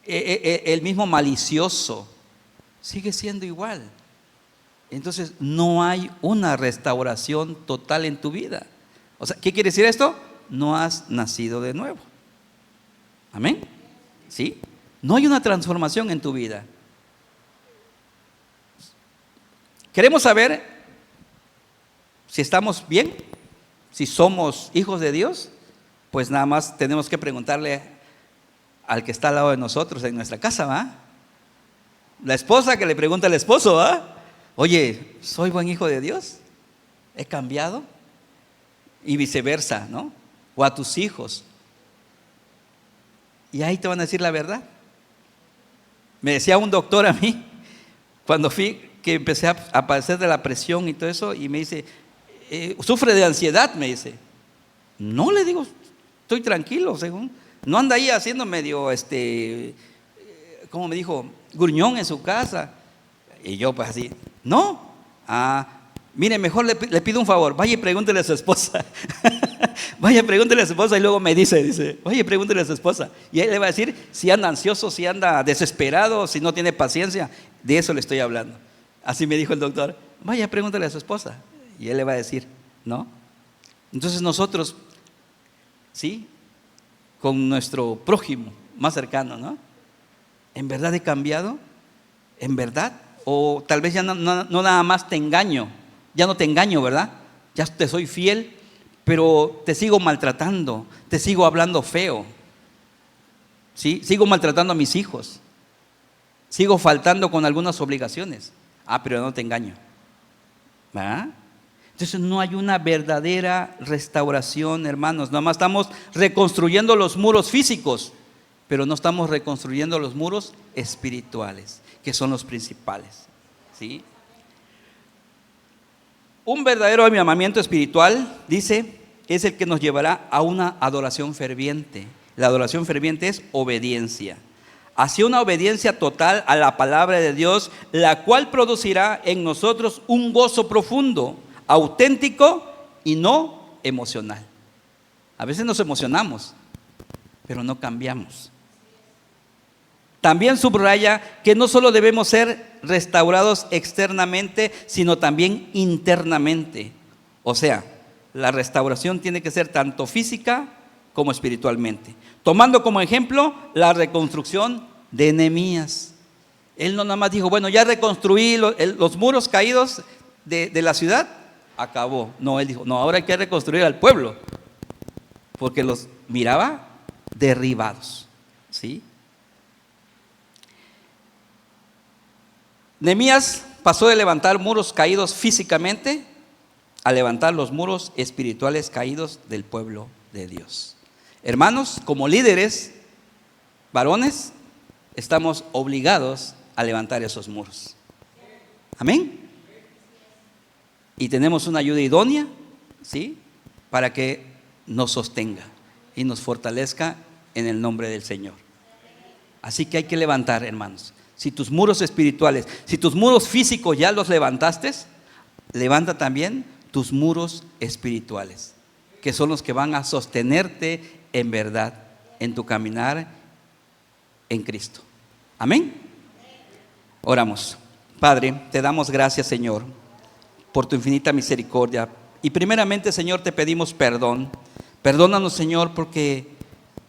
el mismo malicioso, sigue siendo igual. Entonces no hay una restauración total en tu vida. O sea, ¿qué quiere decir esto? No has nacido de nuevo. ¿Amén? ¿Sí? No hay una transformación en tu vida. Queremos saber si estamos bien, si somos hijos de Dios. Pues nada más tenemos que preguntarle al que está al lado de nosotros en nuestra casa, ¿va? La esposa que le pregunta al esposo, ¿va? Oye, ¿soy buen hijo de Dios? ¿He cambiado? Y viceversa, ¿no? O a tus hijos. Y ahí te van a decir la verdad. Me decía un doctor a mí, cuando fui, que empecé a padecer de la presión y todo eso, y me dice, ¿sufre de ansiedad? Me dice. No, le digo, estoy tranquilo, según. No anda ahí haciendo medio, ¿cómo me dijo? Gruñón en su casa. Y yo pues así, no, mire, mejor le pido un favor, vaya y pregúntele a su esposa. Vaya, pregúntele a su esposa y luego me dice, oye, pregúntele a su esposa. Y él le va a decir si anda ansioso, si anda desesperado, si no tiene paciencia. De eso le estoy hablando. Así me dijo el doctor, vaya, pregúntele a su esposa. Y él le va a decir, ¿no? Entonces nosotros, ¿sí? Con nuestro prójimo más cercano, ¿no? ¿En verdad he cambiado? ¿En verdad? O tal vez ya no nada más te engaño, ya no te engaño, ¿verdad? Ya te soy fiel, pero te sigo maltratando, te sigo hablando feo, ¿sí? Sigo maltratando a mis hijos, sigo faltando con algunas obligaciones. Pero no te engaño, ¿verdad? Entonces no hay una verdadera restauración, hermanos. Nada más estamos reconstruyendo los muros físicos, pero no estamos reconstruyendo los muros espirituales, que son los principales, ¿sí? Un verdadero avivamiento espiritual, dice, es el que nos llevará a una adoración ferviente. La adoración ferviente es obediencia, hacia una obediencia total a la palabra de Dios, la cual producirá en nosotros un gozo profundo, auténtico y no emocional. A veces nos emocionamos, pero no cambiamos. También subraya que no solo debemos ser restaurados externamente, sino también internamente. O sea, la restauración tiene que ser tanto física como espiritualmente. Tomando como ejemplo la reconstrucción de Nehemías. Él no nada más dijo, bueno, ya reconstruí los muros caídos de la ciudad, acabó. No, él dijo, no, ahora hay que reconstruir al pueblo, porque los miraba derribados, ¿sí? Nehemías pasó de levantar muros caídos físicamente a levantar los muros espirituales caídos del pueblo de Dios. Hermanos, como líderes, varones, estamos obligados a levantar esos muros. Amén. Y tenemos una ayuda idónea, ¿sí?, para que nos sostenga y nos fortalezca en el nombre del Señor. Así que hay que levantar, hermanos. Si tus muros espirituales, si tus muros físicos ya los levantaste, levanta también tus muros espirituales, que son los que van a sostenerte en verdad, en tu caminar en Cristo. Amén. Oramos. Padre, te damos gracias, Señor, por tu infinita misericordia. Y primeramente, Señor, te pedimos perdón. Perdónanos, Señor, porque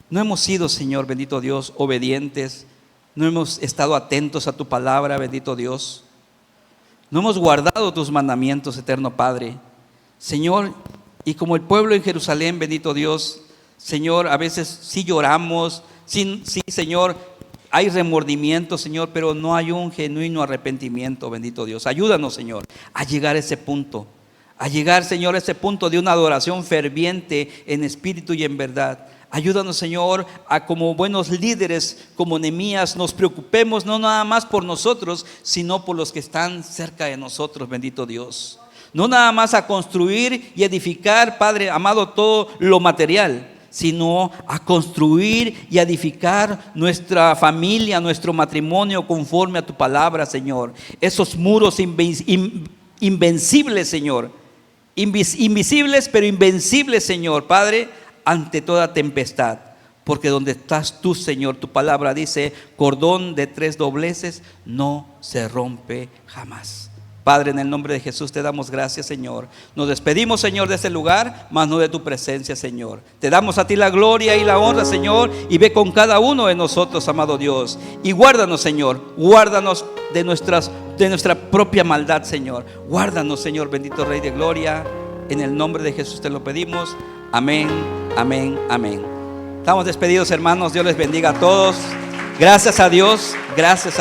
no hemos sido, Señor, bendito Dios, obedientes. No hemos estado atentos a tu palabra, bendito Dios. No hemos guardado tus mandamientos, eterno Padre. Señor, y como el pueblo en Jerusalén, bendito Dios, Señor, a veces sí lloramos, sí, Señor, hay remordimiento, Señor, pero no hay un genuino arrepentimiento, bendito Dios. Ayúdanos, Señor, a llegar a ese punto. A llegar, Señor, a ese punto de una adoración ferviente en espíritu y en verdad. Ayúdanos, Señor, a como buenos líderes, como Nehemías, nos preocupemos no nada más por nosotros, sino por los que están cerca de nosotros, bendito Dios. No nada más a construir y edificar, Padre amado, todo lo material, sino a construir y edificar nuestra familia, nuestro matrimonio conforme a tu palabra, Señor. Esos muros invencibles, Señor, invisibles pero invencibles, Señor, Padre, ante toda tempestad. Porque donde estás tú, Señor, tu palabra dice, cordón de 3 dobleces no se rompe jamás. Padre, en el nombre de Jesús te damos gracias, Señor. Nos despedimos, Señor, de este lugar, mas no de tu presencia, Señor. Te damos a ti la gloria y la honra, Señor, y ve con cada uno de nosotros, amado Dios. Y guárdanos, Señor, guárdanos de nuestra propia maldad, Señor. Guárdanos, Señor, bendito Rey de Gloria. En el nombre de Jesús te lo pedimos. Amén, amén, amén. Estamos despedidos, hermanos. Dios les bendiga a todos. Gracias a Dios, gracias a